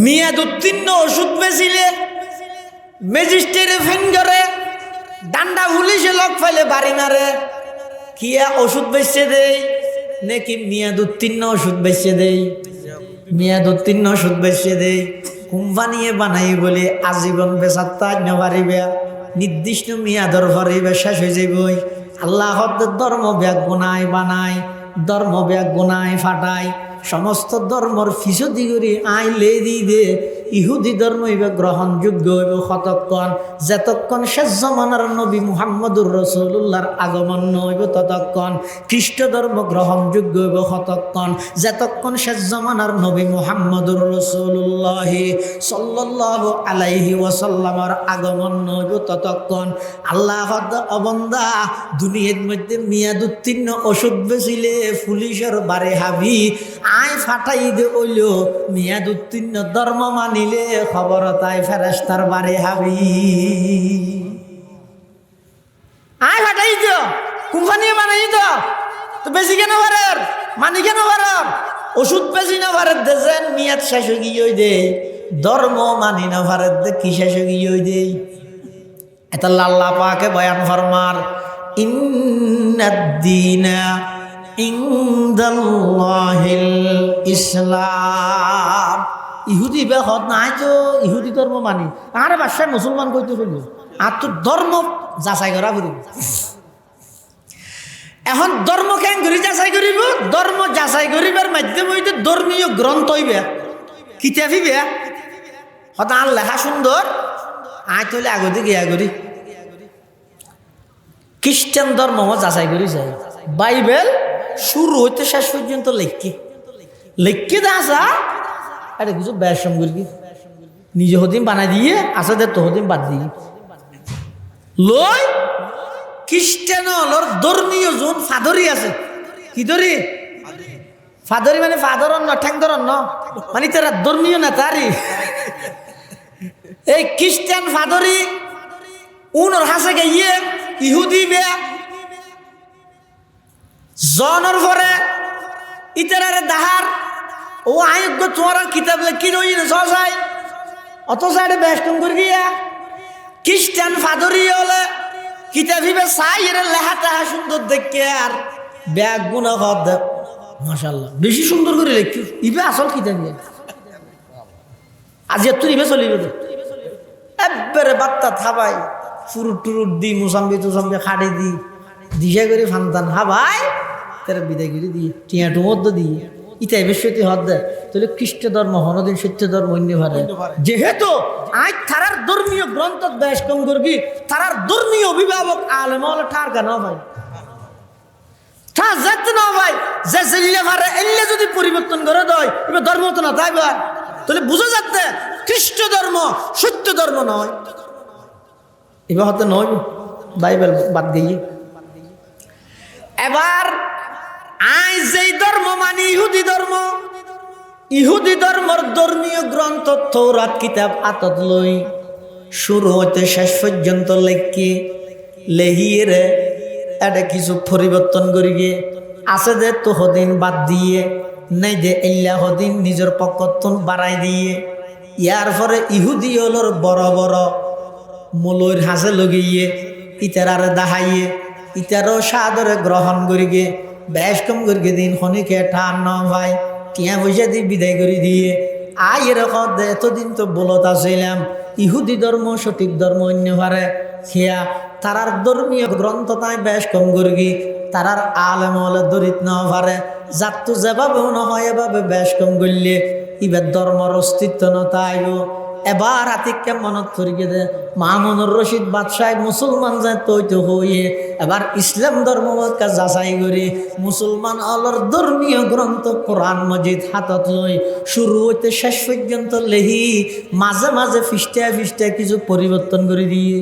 মেয়াদ উত্তীর্ণ ওষুধ বেচিলে ম্যাজিস্ট্রেটে ফিঙ্গারে ডান্ডা পুলিশে লক ফাইলে বাড়ি মারে কিয়া ওষুধ বেচে দেই নাকি মেয়াদ উত্তীর্ণ ওষুধ বেচে দেই? মেয়াদ উত্তীর্ণ ওষুধ বেচে দেই। কোম্পানিয়ে বানাই বলে আজীবন বেচাতে পারিবে, নির্দিষ্ট মেয়াদর পরে শেষ হয়ে যাবই। আল্লাহ ধর্ম ব্যাগ গুনায় বানায়, ধর্ম ব্যাগ গুনায় ফাটায়, সমস্ত ধর্মর ফিসদি করি আইলে দি দে। ইহুদি ধর্ম হইবে গ্রহণযোগ্য হইব কতক্ষণ যতক্ষণ শেষ জমানার নবী মুহাম্মদুর রাসূলুল্লাহর আগমন হইব ততক্ষণ। খ্রিস্ট ধর্ম গ্রহণযোগ্য হইব কতক্ষণ যতক্ষণ শেষ জমানার নবী মুহাম্মদুর রাসূলুল্লাহ সাল্লাল্লাহু আলাইহি ওয়াসাল্লামের আগমন হইব ততক্ষণ। আল্লাহ অবন্দা দুনিয়ার মধ্যে মেয়াদ উত্তীর্ণ ওষুধ বেচিলে পুলিশের বারে হাবি আয় ফাটাই দে ওইল মেয়াদ উত্তীর্ণ ধর্ম মানিলে খবর তাই ফেরেশতার বারে হাবি আয় ফাটাই দিও কোম্পানি বানাই দিও তো বেশি কেন পারেন মানি কেন পারেন ওষুধ বেশি না পারেন দেন মেয়াদ শেষ হয়ে গিয়ে দে ধর্ম মানি না পারেন দে কি শেষ হয়ে গিয়ে দে। এটা আল্লাহ পাকে বয়ান ফরমার ইন্নাদ-দীনা ইনদাল্লাহিল ইসলাম। ইহুদি বেহত নাই তো ইহুদি ধর্ম মানি আরে বাসায় মুসলমান কইতে বলল আর তো ধর্ম যাচাই করা করিব। এখন ধর্ম কেন করি যাচাই করিব? ধর্ম যাচাই করিবার মাধ্যমে হইতে ধর্মীয় গ্রন্থ হইবে কিতাব হইবে হতা আর লেখা সুন্দর আয় তৈলে আগতে গিয়া করি। খ্রিস্টান ধর্ম যাচাই করি যায় বাইবেল শুরু হইতে শেষ পর্যন্ত লেখকে আসা আরে কিছু ব্যাসম করি নিজে হদিন বানাই দিয়ে আসা দে তো হদিন বাদ দিয়ে লই খ্রিস্টান হলর ধর্মীয় জোন ফাদরি আছে কি ধরি ফাদরি মানে ফাদর অন্য ঠ্যাং ধর অন্য মানে তারা ধর্মীয় না তারি এই খ্রিস্টান ফাদরি উনর হাসে গিয়ে ইহুদি বে জনের পরে ইতারে দাহার ও আয়োগ্য তোমার কিতাব কি রই সসাই অত সাইডে বেষ্টন করে গিয়া খ্রিস্টান ফাদরি হলে কিতাব হিবে চাই এর লেখাটা সুন্দর দেখে আর ব্যাগ গুণা হদ মাশাআল্লাহ বেশি সুন্দর করে লেখি ইবে আসল কিতাব আজ এত ইবে চলিবে একবারে বাত্তা থাবাই ফুরুট টুরুট দি মুসাম্বি তুসাম্বি খাড়ি দি দিশা করে ফান্তান হাবাই তার বিদায় করে দিয়ে টিয়াটু মধ্য দিয়ে ইতাই বেশি হদ দেয় তাহলে খ্রিস্ট ধর্ম হনদিন সত্য ধর্ম অন্য ভারে যেহেতু আজ তারার ধর্মীয় গ্রন্থ বেশ কম করবি তারার ধর্মীয় অভিভাবক আলেম হলে ঠার কেন ভাই ঠা যেতে না ভাই যে জেলে ভারে এলে যদি পরিবর্তন করে দেয় এবার ধর্ম তো না তাই ভাই তাহলে বুঝা যাচ্ছে খ্রিস্ট ধর্ম সত্য ধর্ম নয় এবার হতে নয় বাইবেল বাদ দিয়ে এবার আই যেই ধর্ম মানি ইহুদি ধর্মর ধর্মীয় গ্রন্থ তৌরাত কিতাব আতত লই শুরু হইতে শেষ পর্যন্ত লেহিয়ে রে এটা কিছু পরিবর্তন করি গিয়ে আছে যে তো হদিন বাদ দিয়ে নাই যে এল্লা হদিন নিজের পক্ষতন বাড়াই দিয়ে ইয়ার পরে ইহুদি হলর বড় বড় মলইর হাসে লগিয়ে ইতারারে দাহাইয়ে ইতারও সাদরে গ্রহণ করি গে বেশ কম করি দিন খনিকে টান ন ভাই টিয়া পয়সা দিয়ে বিদায় করে দিয়ে আই এরকম এতদিন তো বলত আসিলাম ইহুদি ধর্ম সঠিক ধর্ম অন্য ভারে খেয়া তারার ধর্মীয় গ্রন্থ তাই বেশ কম করি তারার আলেম হলে দরিত ন ভারে যার তো যেভাবেও নহয় এভাবে বেশ কম করলে ইবার ধর্মর অস্তিত্ব ন তাইব। এবার আতিককে মনত করিয়ে দে মামুনুর রশিদ বাদশাহ মুসলমান যায় তৈতো হইয়ে এবার ইসলাম ধর্ম যাচাই করি মুসলমান অলর ধর্মীয় গ্রন্থ কোরআন মজিদ হাতত লই শুরু হইতে শেষ পর্যন্ত লেহি মাঝে মাঝে ফিস্টায় কিছু পরিবর্তন করে দিয়ে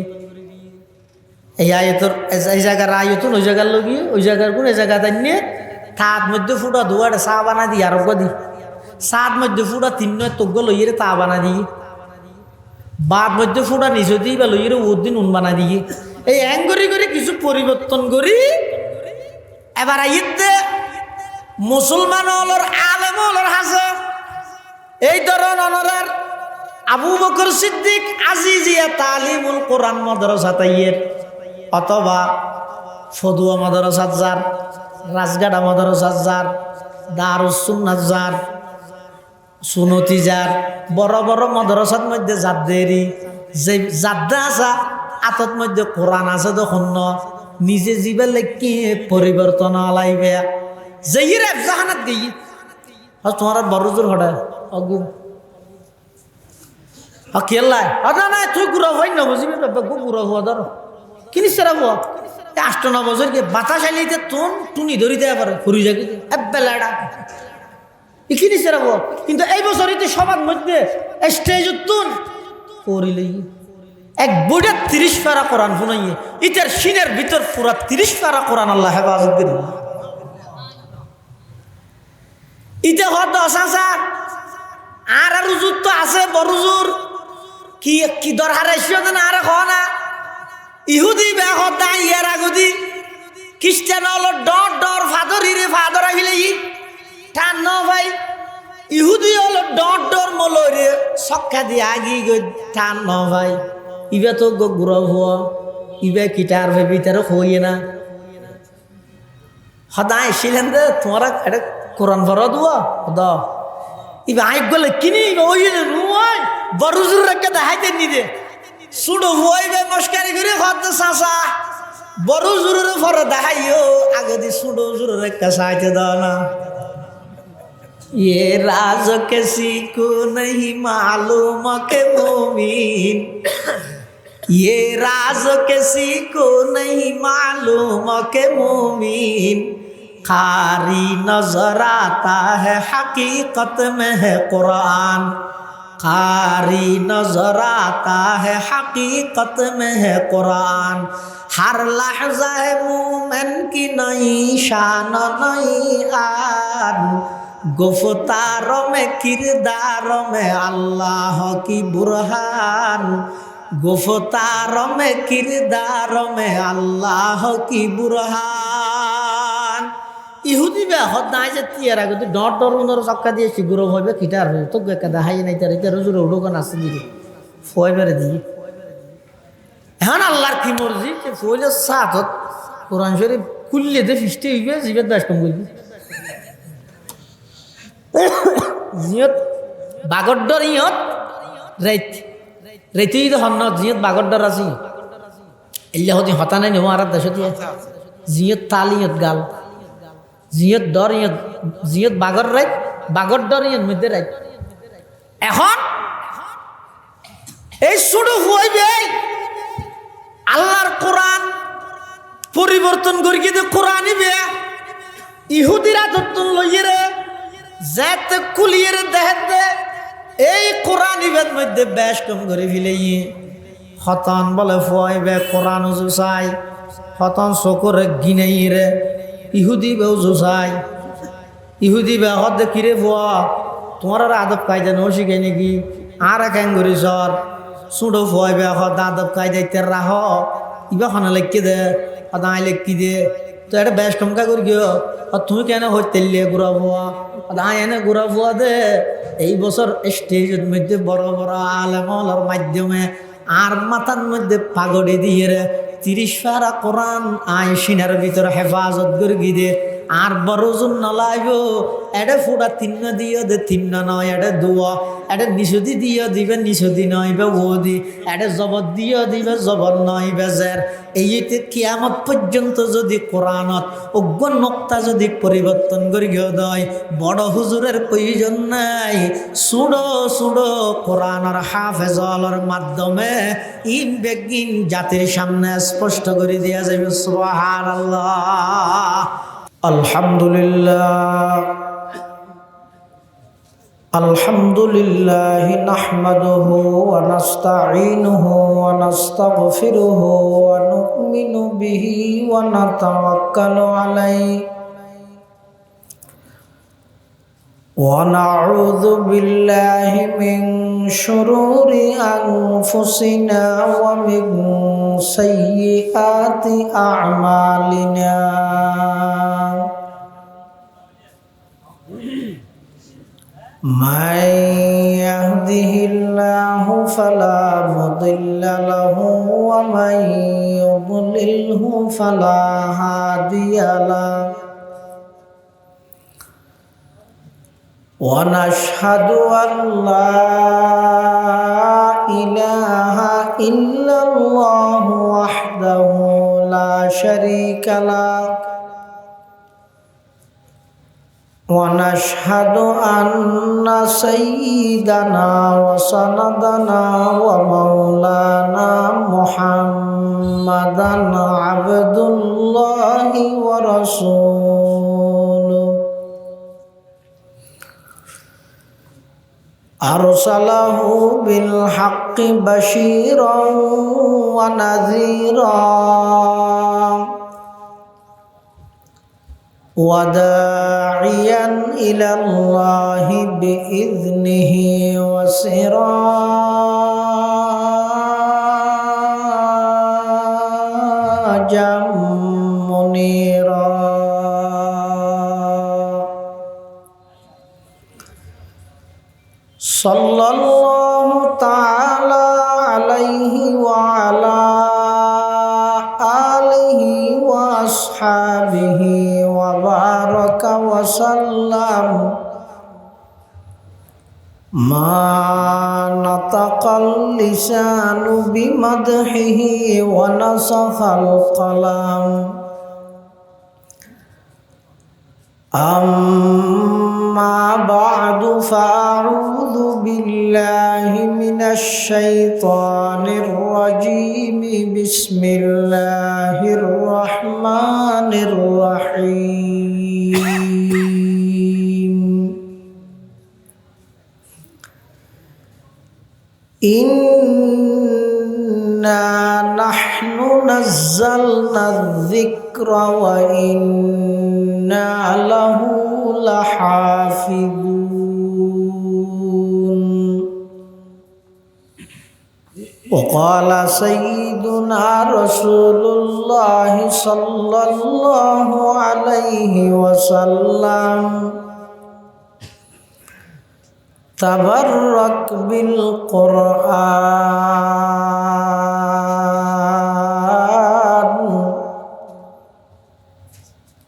এই আয়তর এই জায়গার আয়তন ওই জায়গার লগিয়ে ওই জায়গার গুণ এই জায়গা তাই নিয়ে তার মধ্যে ফুটা দুয়ারে চা বানা দিই আরোগ্য দি সাত মধ্যে ফুটা তিন নয় তোগ্য লইয়ে তা বানা দিই বাদ মধ্যে ফুটা নিচে দিই বা লইয়ের ওদিন উন বানা দিয়ে এই অ্যাঙ্গরি করে কিছু পরিবর্তন করি এবার আইতে মুসলমান হলর আলেম হলর হাসে এই ধরন অনরার আবু বকর সিদ্দিক আজিজিয়া তালিমুল কোরআন মাদ্রাসা তাইয়ের, অথবা ফদুয়া মাদ্রাসা যার, রাজগাড়া মাদ্রাসা যার, দারুস সুন্নাত যার, সুনতি যার, বড় বড় মাদ্রাসার মধ্যে যাদেরই যে যাদ্দা আসা আতত মধ্যে কোরআন আছে তখন নিজে জীবে লেখি পরিবর্তন আলাইবে যেইর জাহানাত গেই তোমার বড় জোর হঠাৎ অগু কেলাই আদা নাই তুই গুড়া হয় না বুঝবি গু গুড়া হওয়া ধরো কিনিস রাখবো 8-9 বছর কি বাতাস আইলে টুনি ধরিতে পারে ফুরি যাবি বেলাটা কিনিস রাখবো, কিন্তু এই বছরই সবার মধ্যে স্টেজ তুন করিলে এক বইটা 30 পারা কোরআন শুনাইয়ে ইটার সিনের ভিতর পুরা 30 পারা কোরআন আল্লাহ হেফাজত করি ইতে হদ আসা আর রুজুর তো আছে বড়জুর কি কি দরকার এসিও না আর খাওয়া না ইহুদি বেহ দা ইয়ার আগুদি খ্রিস্টান হলো ডর ফাদরি রে ফাদর আহিলে টান ন ভাই ইহুদি হলো ডর মলরে সক্কা দিয়ে আগি গই টান ন ভাই ইবে তো গুড় হওয়া ইবে কিটার ভেবি তার হইয়ে না সদায় এসেছিলেন দে তোমার একটা কোরআন ভরা দুয়া দ ইবে আইক গলে কিনি ওই রুয়াই বড়জুর রেখে দেখাইতে নিদে সুড়ো হইবে মস্কারি করে হদ সাসা বড়জুরের ভরা দেখাইও আগে দি সুড়ো জুর রেখে সাইতে দাও না ये राज किसी को नहीं मालूम के मोमिन ये राज किसी को नहीं मालूम के मोमिन कारी नजर आता है हकीकत में है कुरान कारी नजर आता है हकीकत में है कुरान हर लहजा है मोमिन की नई शान नई आन गुफ्तारों में किरदारों में अल्लाह की बुरहान गुफ्तारों में किरदारों में अल्लाह की बुरहान ইহুদি বে হদ নাই যে তিয়ার আগে তুই ডর উনর চক্কা দিয়ে শিগুর হইবে কিটার হইবে তো একা হাই নাই তার এটা রোজুর উড়োগান আছে দিদি ফয় বেড়ে দিয়ে এখন আল্লাহর কি মর্জি যে ফইলে সাত কোরআন শরীফ খুললে দে ফিস্টে হইবে জীবের দাস কম করবি জিয়ত বাগড্ডর ইয়ত রেতি হন জিয়ত বাগড্ডর আছে এল্লা হদি হতা নাই নেওয়া আর দেশ জিয়ত তালিয়ত গাল জিয়ত ডর ইয়ত জিয়ত বাগর রাইত বাগড্ডর ইয়ত মধ্যে রাইত এখন এই শুরু হইবে আল্লাহর কোরআন পরিবর্তন করি কিন্তু কোরআন ইবে ইহুদিরা দত্তন লইয়ে রে যেতে কুলিয়ে দেখে এই কোরআন ইবের মধ্যে বেশ কম করে ফেলেই হতন বলে ফুয়াইবে কোরআন জুসাই হতন চকুরে গিনেই রে ইহুদি বেও জুসাই ইহুদি বে হদ কিরে ফুয়া তোমার আর আদব কায়দা নো শিখে নাকি আর এক করি সর সুডো ফুয়াইবে হদ আদব কায়দাইতে রাহ ইবা খানা লেখকে দে আদায় লেখকি দে তো এটা বেশ কমকা করি গিয়ে তুমি কেন হইতে গুড়া ফুয়া এনে ঘুরা ফুয়া দে এই বছর স্টেজের মধ্যে বড় বড় আলেমর মাধ্যমে আর মাথার মধ্যে পাগড়ি দিয়ে রে 30 পারা কোরআন সিনার ভিতরে হেফাজত করে গিয়ে আর বড় জন নলাইব এটা ফুটা 3 দিয়ে দে 3 নয় এটা দোয়া এটা নিষদি দিয়ে দিবে নিষদি নয় বে ও দি এটা জবর দিয়ে দিবে জবর নয় বেজের এইতে কিয়ামত পর্যন্ত যদি কোরআনত অজ্ঞ নক্তা যদি পরিবর্তন করি দেয় বড় হুজুরের প্রয়োজন নাই সুড়ো সুড়ো কোরআনের হাফেজলের মাধ্যমে ইন বেগিন জাতির সামনে স্পষ্ট করে দেওয়া যাবে সুবহানাল্লাহ আলহামদুলিল্লাহ আলহামদুলিল্লাহ নাহমাদুহু ওয়া নাস্তাঈনুহু ওয়া নাস্তাগফিরুহু ওয়া নু'মিনু বিহি ওয়া নাতাওয়াক্কালু আলাইহি ওয়া নাউযু বিল্লাহি মিন শুরুরি আনফুসিনা ওয়া মিন সাইয়্যিআতি আ'মালিনা من يهده فلا مضل له ومن يضلله فلا هادي له ونشهد أن لا إله إلا الله وحده لا شريك له ونشهد أن سيدنا وسندنا ومولانا محمدا عبد الله ورسوله أرسله بالحق بشيرا ونذيرا وداعيا إلى الله بإذنه وسراجا منيرا صلى الله تعالى عليه وعلى آله وأصحابه وبارك وسلم ما نطق اللسان بمدحه ونسخ القلم أما بعد فأعوذ بالله من الشيطان الرجيم بسم الله الرحمن الرحيم إنا نحن نزلنا الذكر وإنا له لحافظون وقال سيدنا رسول الله صلى الله عليه وسلم تبرك بالقرآن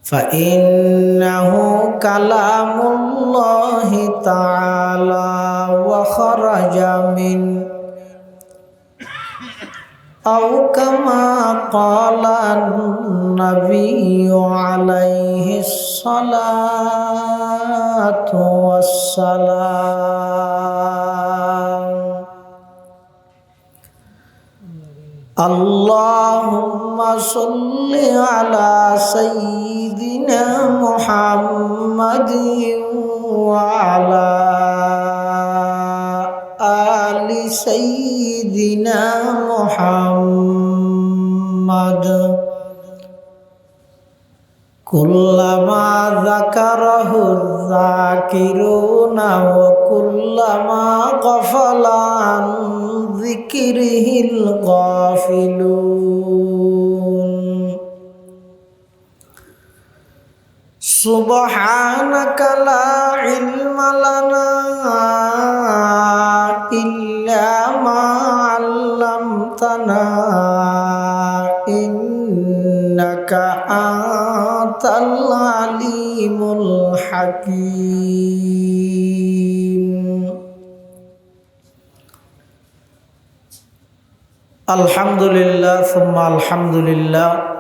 فإنه كلام الله تعالى وخرج من أو كما قال النبي عليه الصلاة والسلام اللهم صل على سيدنا محمد وعلى آل سيدنا محمد كلما ذكره الذاكرون وكلما غفل عن ذكره الغافلون سبحانك لا علم لنا إلا ما علمتنا إنك أنت العليم الحكيم الحمد لله ثم الحمد لله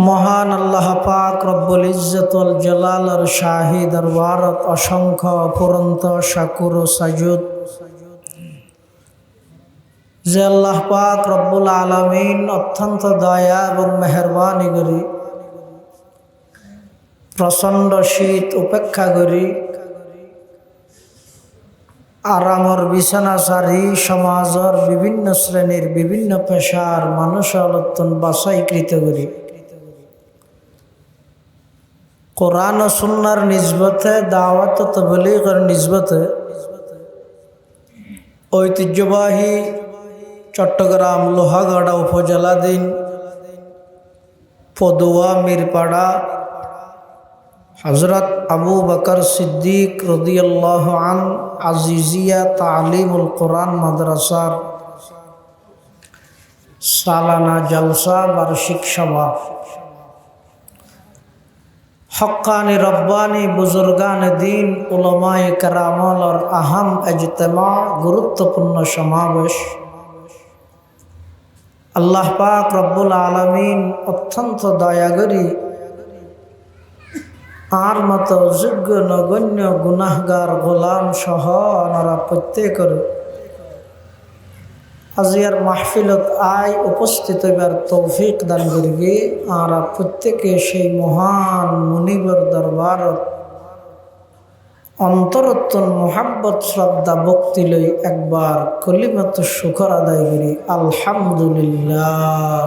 মহান আল্লাহ পাক রব্বুল ইজ্জত ওয়াল জালালের শাহী দরবারত অসংখ্য অফুরন্ত শাকুর ও সাজুদ যে আল্লাহ পাক রব্বুল আলামিন অত্যন্ত দয়া এবং মেহেরবানি করি প্রচণ্ড শীত উপেক্ষা করি আরামর বিছানা সারি সমাজের বিভিন্ন শ্রেণীর বিভিন্ন পেশার মানুষ অত্যন্ত বাছাইকৃত করি কোরআন ও সুন্নাহর নিসবতে দাওয়াত ও তাবলীগের নিসবতে ঐতিহ্যবাহী চট্টগ্রাম লোহাগাড়া উপজেলাধীন পদুয়া মিরপাড়া হযরত আবু বকর সিদ্দিক রাদিয়াল্লাহু আন আজিজিয়া তালিমুল কোরআন মাদ্রাসার সালানা জলসা বার্ষিক সভা হক্কানি রব্বানি বুজুর্গান দিন উলামায়ে কেরামর আহম ইজতেমা গুরুত্বপূর্ণ সমাবেশ আল্লাহ পাক রব্বুল আলামিন অত্যন্ত দয়াগরী আর মতো যোগ্য নগণ্য গুনাহগার গোলাম সহ ওনারা প্রত্যেকের আজিয়ার মাহফিলত আয় উপস্থিত হইবার তৌফিক দান করিবে। আর প্রত্যেকে সেই মহান মুনিবর দরবার অন্তরত্তন মোহাব্বত শ্রদ্ধা ভক্তি লই একবার কলিমাত শুকর আদায় করি আলহামদুলিল্লাহ।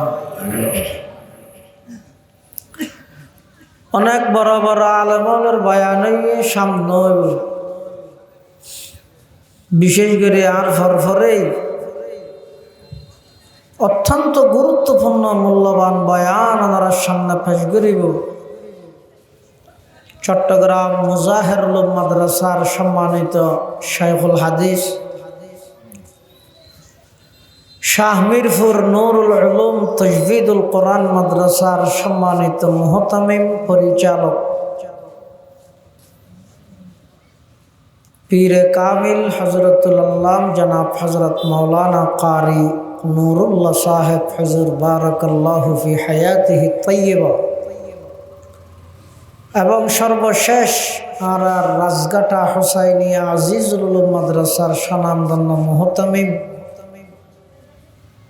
অনেক বড় বড় আলেমের বয়ান সামনে বিশেষ করে আর ফরফরেই অত্যন্ত গুরুত্বপূর্ণ মূল্যবান বয়ান ওনারা সামনে পেশ করিব। চট্টগ্রাম মুজাহিরুল উলুম মাদ্রাসার সম্মানিত শাইখুল হাদিস শাহ মিরপুর নুরুল উলুম তাজভিদুল কোরআন মাদ্রাসার সম্মানিত মুহতামিম পরিচালক পীরে কামিল হযরতুল আল্লাম জনাব হযরত মাওলানা কারি নুরুল্লাহ সাহেব হুজুর বারাকাল্লাহু ফি হায়াতিহি তাইয়্যিবা এবং সর্বশেষ আর রাজগাটা হুসাইনিয়া আজিজুল উলুম মাদ্রাসার স্বনামধন্য মুহতামিম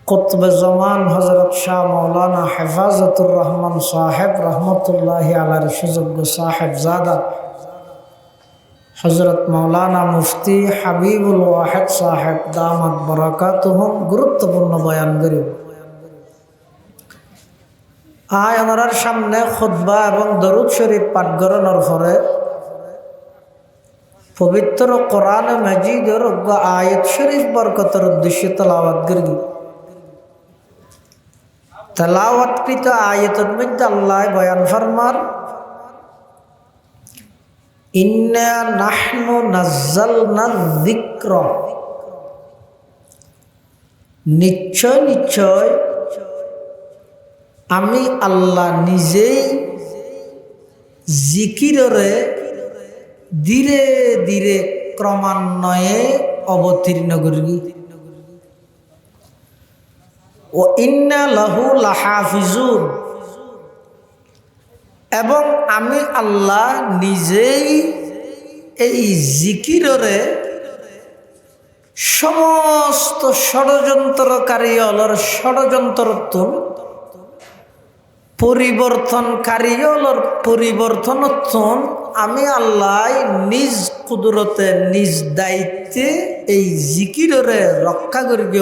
কুতবে জামান হযরত শাহ মাওলানা হেফাজতুর রহমান সাহেব রহমতুল্লাহি আলাইহির সুযোগ্য সাহেব জাদা হযরত মাওলানা মুফতি হাবিবুল ওয়াহিদ সাহেব দামাত বারাকাতুহুম গুরুত্বপূর্ণ বয়ান করিব। আয় ওনার সামনে খুতবা এবং দরুদ শরীফ পাঠ করানোর পরে পবিত্র কোরআন মাজিদের আয়াত শরীফ বরকতের উদ্দেশ্যে তেলাওয়াত করি। তেলাওয়াতকৃত আয়াতের মধ্যে আল্লাহ বয়ান ফরমান ইন্না নাহনু নাজ্জালনা যিকর, নিশ্চয় নিশ্চয় আমি আল্লাহ নিজেই জিকিররে ধীরে ধীরে ক্রমান্বয়ে অবতীর্ণ করি। ও ইন্না লাহু লাহাফিজুন, এবং আমি আল্লাহ নিজেই এই জিকিররে সমস্ত ষড়যন্ত্রকারী অলর ষড়যন্ত্রত্বন পরিবর্তনকারীর পরিবর্তনত্বন আমি আল্লাহ নিজ কুদরতে নিজ দায়িত্বে এই জিকিররে রক্ষা করিব,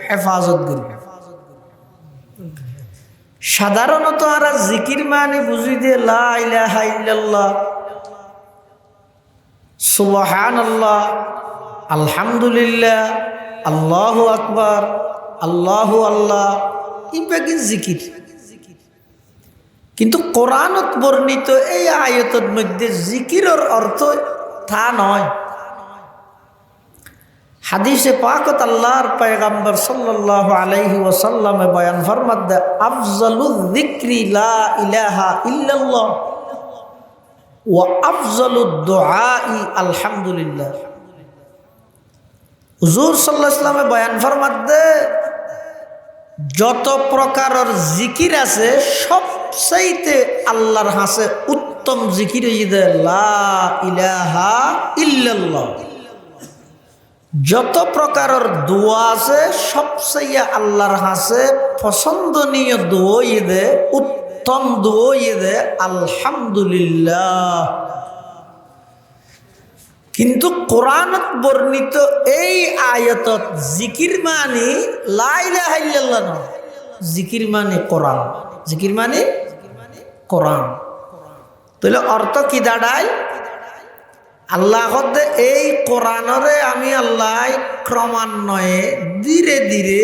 হেফাজত করিব। সাধারণত আমরা জিকির মানে বুঝি যে লা ইলাহা ইল্লাল্লাহ, সুবহানাল্লাহ, আলহামদুলিল্লাহ, আল্লাহু আকবার, আল্লাহু আল্লাহ, ইবাকি জিকির। কিন্তু কোরআনত বর্ণিত এই আয়াতের মধ্যে জিকিরের অর্থ তা নয়। হাদিসে পাকত আল্লাহর পয়গম্বর সাল্লাল্লাহু আলাইহি ওয়াসাল্লামে বয়ান ফরমাতে আফজালুয যিকরি লা ইলাহা ইল্লাল্লাহ ওয়া আফজালুদ দুআই আলহামদুলিল্লাহ। হুজুর সাল্লাল্লাহু আলাইহি ওয়াসাল্লামে বয়ান ফরমাতে যত প্রকারের জিকির আছে সবচাইতে আল্লাহর কাছে উত্তম জিকির হইছে লা ইলাহা ইল্লাল্লাহ। যত প্রকারের দোয়া আছে সবচেয়ে আল্লাহর কাছে পছন্দনীয় দোয়া ইদে, উত্তম দোয়া ইদে আলহামদুলিল্লাহ। কিন্তু কোরআনত বর্ণিত এই আয়াতত জিকির মানে লা ইলাহা ইল্লাল্লাহ নয়, জিকির মানে কোরআন, জিকির মানে কোরআন। তাহলে অর্থ কি দাঁড়ায়? আল্লাহ এই কোরআনরে আমি আল্লাহ ক্রমান্বয়ে ধীরে ধীরে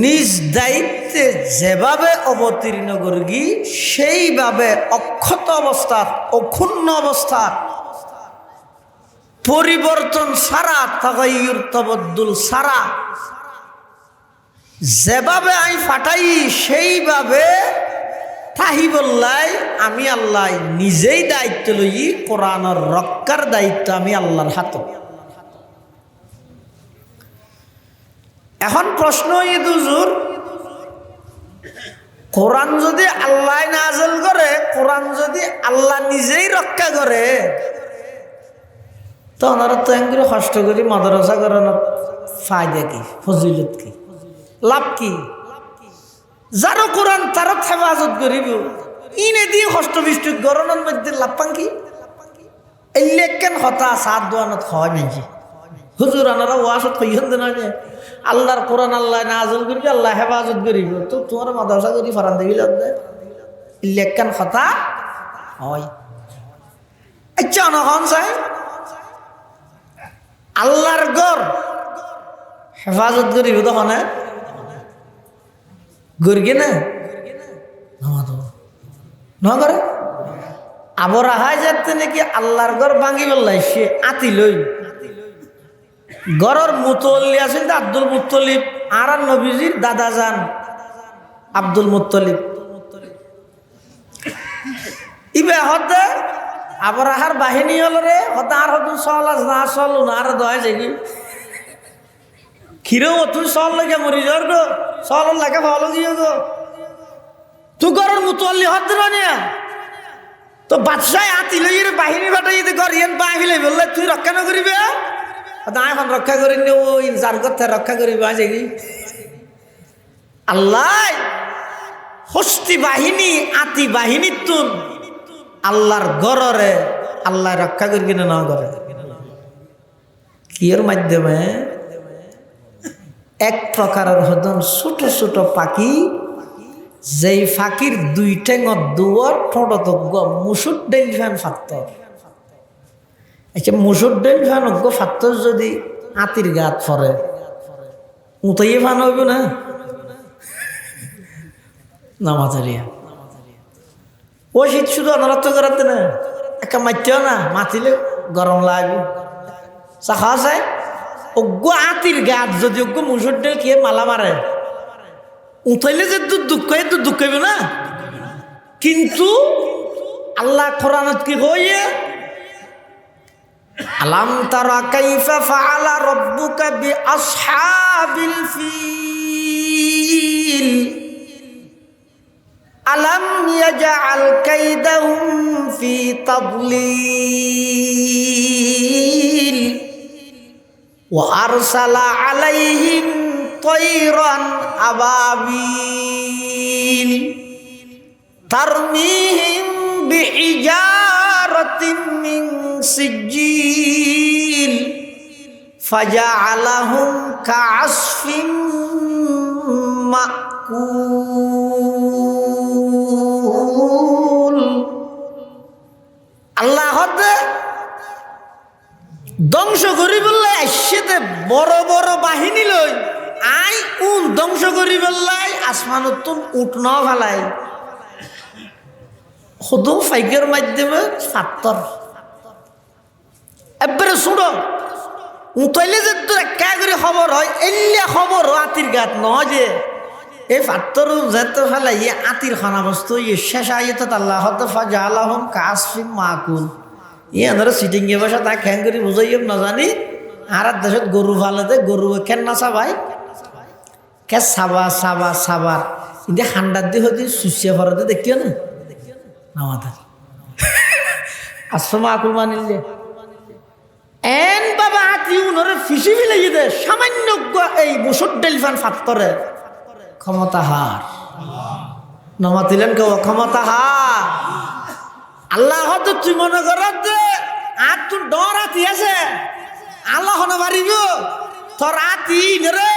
নিজ দায়িত্বে যেভাবে অবতীর্ণ করগি সেইভাবে অক্ষত অবস্থাত অক্ষুণ্ণ অবস্থাত পরিবর্তন সারা তাগাইয়ুর তবদ্দুল সারা যেভাবে আমি ফাটাই সেইভাবে তাহি বললাই আমি আল্লাহ নিজেই দায়িত্ব লই কোরআনের রক্ষার দায়িত্ব আমি আল্লাহর হাতে। এখন প্রশ্ন হুজুর, কোরআন যদি আল্লাহ নাযিল করে, কোরআন যদি আল্লাহ নিজেই রক্ষা করে, তো ওনারা তো এগুলো কষ্ট করি মাদ্রাসা করানোর ফায়দা কি, ফজিলত কি, লাভ কি? যারও কোরআন তারও হেফাজত করিব, ইনে দিয়ে কষ্ট বৃষ্টি গরমের মধ্যে লাভ পান কি? এলে কেন হতা সাত দোয়ানত হয় মেজি হুজুর আনারা ওয়াসত কইন না যে আল্লাহর কোরআন আল্লাহ নাযিল করিবে, আল্লাহ হেফাজত করিব, তো তোমার মাদ্রাসা করি ফারান দেবি লাগবে এলে কেন হতা হয়? আচ্ছা অনখন চাই আল্লাহর ঘর হেফাজত করিব তখন গর্গে না ন করে আবর আহায় যাতে নাকি আল্লাহর ঘর ভাঙি বললাই সে আতি লই গড়র মুতল্লি আছেন আব্দুল মুত্তলিব আর নবীজির দাদা যান আব্দুল মুত্তলিব ইবে হতে আবার আহার বাহিনী হল রে হতে আর হতু চল না চল না আর দয় যাই খিরেও তুই চল লাগে মরি যার গো চল লাগে ভালো গিয়ে গো তুই গড়র মুতল্লি হতে না তো বাদশাহ আতি লই বাহিনী বাটাই গড়িয়েন বাহিলে বললে তুই রক্ষা না করিবে এখন রক্ষা করি ওই যার কথা রক্ষা করিবে আজ আল্লাহ হস্তি বাহিনী আতি বাহিনী তুন আল্লাহর গড়রে আল্লাহ রক্ষা করি কিনা না করে কিয়ের মাধ্যমে এক প্রকারের হদন ছোট ছোট পাখি যেই ফাঁকির দুই ঠেঙত দুয়ার ঠোঁট মুসুর ডেল ফ্যান ফাত্তর। আচ্ছা মুসুর ডেল ফ্যান অজ্ঞ ফাত্তর যদি আতির গাত ফরে উঠাইয়ে ফান হইব না নামাজারিয়া ও শীত শুধু অনারত্ব করাতে না একটা মারতেও না মাতিলে গরম লাগবে চাখা যায় অজ্ঞ আতির গাত যদি অজ্ঞ মুসুর ডেল কে মালা মারে উঠাইলে যে দুঃখ দুঃখ হইব না। কিন্তু আল্লাহ কোরআনত কি কইয়ে আলাম তারা কাইফা ফাআলা রাব্বুকা বিআসহাবিল ফিল আলাম ইয়াজআল কাইদাহুম ফি তাদলিল ওয়া আরসালা আলাইহিম তয়রান আবাবিল তারমিহিম বিহিজারাতিন মিন সিজ্জিল ফাজআলাহুম কাআসফিন মাকুল। আল্লাহ ধ্বংস করি বললে আসছে বড় বড় বাহিনী লই আই উন ধ্বংস করি বললাই আসমানত উঠ ন ফেলাই শুধু ফাইকের মাধ্যমে ফাত্তর এবারে শুনো উঠাইলে যে তোর একা করে খবর হয় এলিয়া খবর আতির গাত নয় যে এই ফাত্তর যেতে ফেলাই আতির খানা বস্তু শেষ আইতে আল্লাহ ফাজা আলাহম কাসফিম মাকুল এনারা সিটিং এ বসা তা খ্যাং করে বুঝাইম না জানি আর দেশত গরু ফালেতে গরু খেন না চাবাই কে চাবা চাবা চাবার কিন্তু ঠান্ডার দিয়ে হতে সুচিয়া ভরাতে দেখিও না আমাদের আসমা আকুল মানিলে এন বাবা আতি উনরে ফিসি ফেলাই দে সামান্য এই মুসুর ডেলিফান ফাত্তরে ক্ষমতা হার নমাতিলেন কেউ ক্ষমতা হার আল্লাহ হয়তো তুই মনে কর যে আর তোর ডর আতি আছে আল্লাহ হনে মারিব তোর আতি রে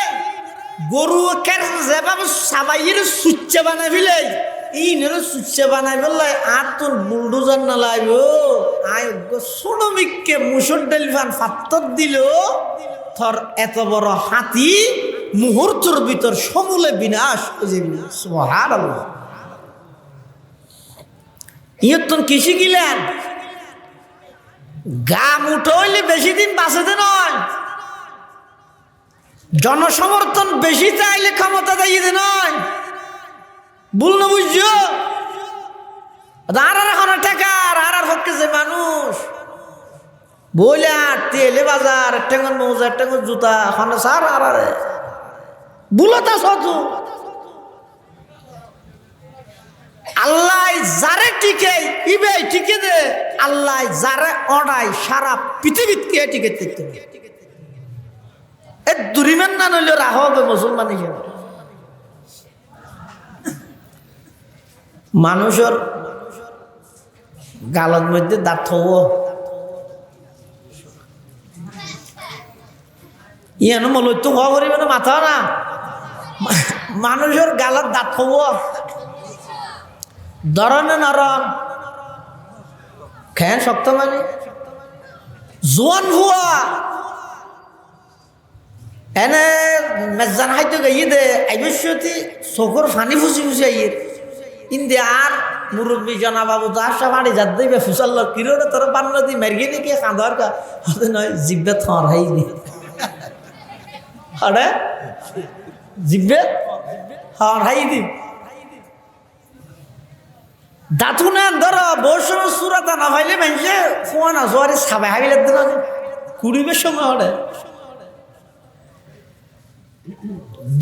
গরু কেন যেভাবে সাবাইয়ের সুচ্চে বানাই ফেলে ইনের সুচ্চে বানাই ফেললে আর তোর বুলডোজার না লাগব আয় শ্রমিককে মুসুর ডেলিফান ফাত্তর দিল তোর এত বড় হাতি মুহূর্তের ভিতর সমূলে বিনাশ সুবহানাল্লাহ। ইয়তন কি শিখিলেন? গা মুঠো হইলে বেশি দিন বাঁচতে নয়, জনসমর্থন বেশি চাইলে ক্ষমতা চাইতে নয়। ভুল না বুঝছো? আর এখন টাকার আর পক্ষে যে মানুষ বইলে আর তেলে বাজার টেঙ্গন মৌজা টেঙ্গন জুতা এখন সার আর বুলতা সতু আল্লাহ যারে টিকে ইবে টিকে দে, আল্লাহ যারে অড়াই সারা পৃথিবীতে টিকে থাকতে এ দুরিমান না নইলে রাহ হবে মুসলমান হিসেবে। মানুষের গালত মধ্যে দাঁত হবো ইয়ানো মূলত তো হওয়া করিবে না মাথা না, মানুষের গালত দাঁত হবো ধরনে নরম খেয়ে শক্ত মানে জোয়ান ভুয়া এনে মেজান হাইতে গাইয়ে দে আইবশ্যতি চকুর ফানি ফুসি ফুসি আইয়ে ইন্দে আর মুরব্বী জনা বাবু তো আসা মারি যাত দিবে ফুসাল কিরোড়ে তোর বান্না দি মেরগি নাকি কাঁদার কা হতে নয় জিব্বে থর হাইনি আরে জিব্বে হর হাইনি দাঁতু না ধর বসর সুরাতা না ভাইলে মানুষে ফোন আসোয়ারে সাবে হাইলে দিন কুড়িবের সময় হরে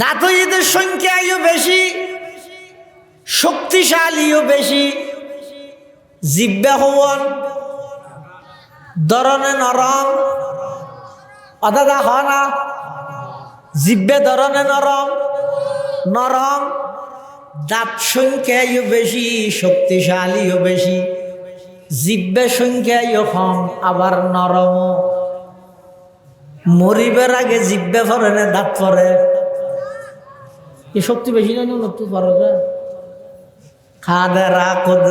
দাঁতইদের সংখ্যাও বেশি, শক্তিশালীও বেশি, জিব্বা হওয়ান ধরনে নরম অদাদা হ না জিব্বে ধরনে নরম নরম, দাঁত সংখ্যাও বেশি, শক্তিশালীও বেশি, জিব্বে সংখ্যাও কম আবার নরম। মরিবার আগে জিব্বে পরে না দাঁত পরে, এ শক্তি বেশি না নতুন পরে খাদে রাখদ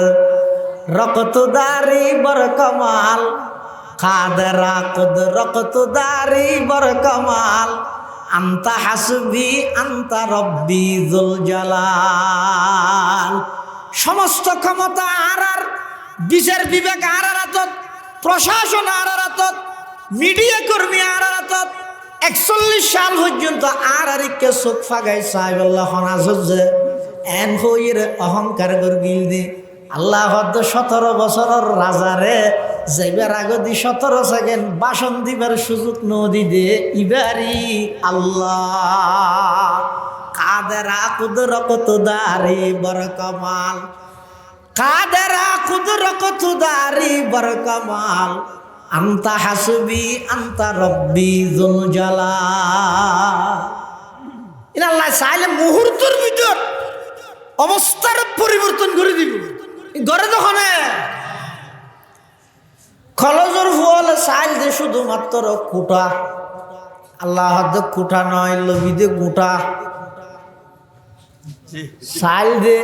রকত দারি বর কমাল, খাদে রাখদ রকত দারি বর কমাল, আন্তা হাসবি আন্তা রব্বি যুল জালাল। সমস্ত ক্ষমতা আর বিচার বিবেক আর আতত, প্রশাসন আর আতত, মিডিয়া কর্মী আর আতত 41 সাল পর্যন্ত আর কে চোখ ফাগাই সাহেবাল্লাহ হনাজে এন হইরে অহংকার গিল দি আল্লাহ 17 বছরের রাজারে যাইবার আগদি 17 সেকেন্ড বাসন দিবার সুযোগ নদী দে ইবারি আল্লাহ। কাদেরা কুদরত দারি বর কমাল, কাদেরা কুদরত দারি বর কমাল, আন্তা হাসবি আন্তা রব্বি যুল জালাল। আল্লাহ চাইলে মুহূর্তের ভিতর অবস্থার পরিবর্তন করে দিব। ঘরে যখন খলজর ফল চাইল যে শুধুমাত্র কুটা, আল্লাহ কুটা নয় লবিদে গুটা চাইল দে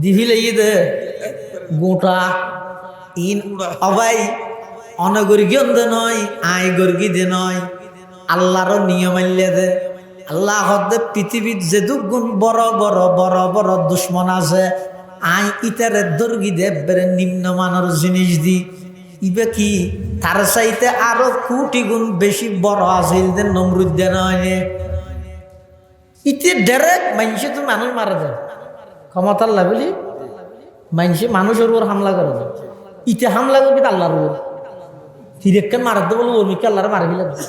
দিভিলে দে গোটা ইন অবাই অনগর্গী দে নয় আয় গর্গী দে নয়, আল্লাহর নিয়ম আল্লে দে। আল্লাহ দে পৃথিবীর যে দুগুণ বড় বড় বড় বড় দুশ্মন আছে, আই ইতারে দর্গী দেবের নিম্নমানের জিনিস দি ইবে কি তার চাইতে আরো কোটি গুণ বেশি বড় আছিল যে নমরুদ দে নয়। ইতে ডাইরেক্ট মানুষে তো মানুষ মারা যায় ক্ষমতার লাগলি মানুষের উপর হামলা করে যায়। ইতে হামলা করবি আল্লাহর উপর তিরেককে মারাতে বলবো ওরমিকে আল্লাহরে মারবি লাগবে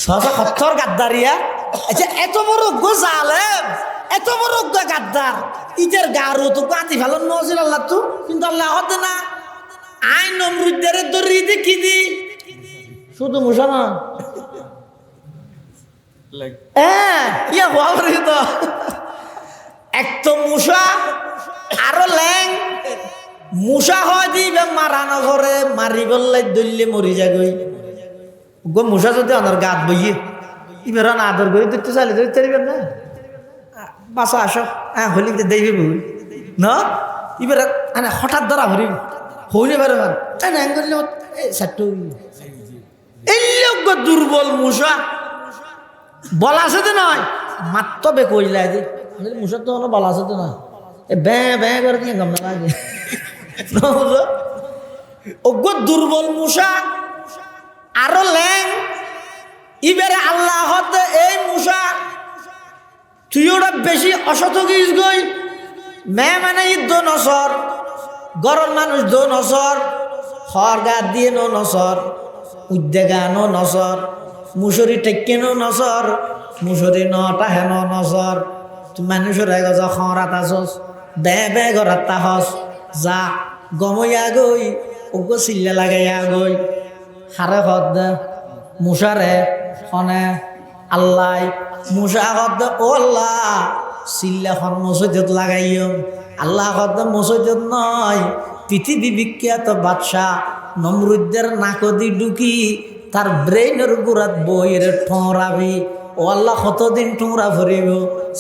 670 গাদ্দারিয়া। আচ্ছা এত বড় গোজালেম এত বড় গাদ্দার ইটের গারু তো কাটি ফেলান নজির আল্লাহ তো, কিন্তু আল্লাহ হতে না আই নমরুদের দরি দেখি দি শুধু মুসা না ইয়া বাবরে তো এক তো মুসা আরো ল্যাং মুসা হয় দিবে মারানো ঘরে মারি বললাই দললে মরি যাগই গো মুসা যদি আমার গাত বইয়ে এবার আদর করে দেখতে চাইলে ধরতে পারবেন না বাসা আসো হ্যাঁ হলি দেখবি বই না এবার হঠাৎ ধরা হরি হইলে পারে এই লোক দুর্বল মুসা বলা আছে তো নয় মাত্র বে কইলাই যে মুসার তো হলো বলা আছে তো নয় এ ব্যা করে দিয়ে গাম না লাগে অজ্ঞ দুর্বল মুসা আরো ল্যাং ইবারে আল্লাহ হতে এই মুসা তুই ওটা বেশি অসত গিস গই মানে ঈদ নসর গরম মানুষ দো নসর হর গা দিয়ে নো নসর উদ্দেগা নো নসর মুসরি টেকে নো নসর মুসরি নটা হেন নসর তুই মানুষের এগজ খরাত আসস বে ঘরাত তাহস যা গমইয়া গই ওগো চিল্লা লাগাইয়া গই হারে হদ মুসারে হনে আল্লাহ মুসা হদ ও আল্লাহ চিল্লা খন মসজিদ লাগাইও আল্লাহ হদ মসজিদ নয় পৃথিবী বিখ্যাত বাদশাহ নমরুদ্দের নাকদি ঢুকি তার ব্রেইনের গুড়াত বইয়ের ঠোঁরাবি ও আল্লাহ কতদিন ঠোঁরা ভরিব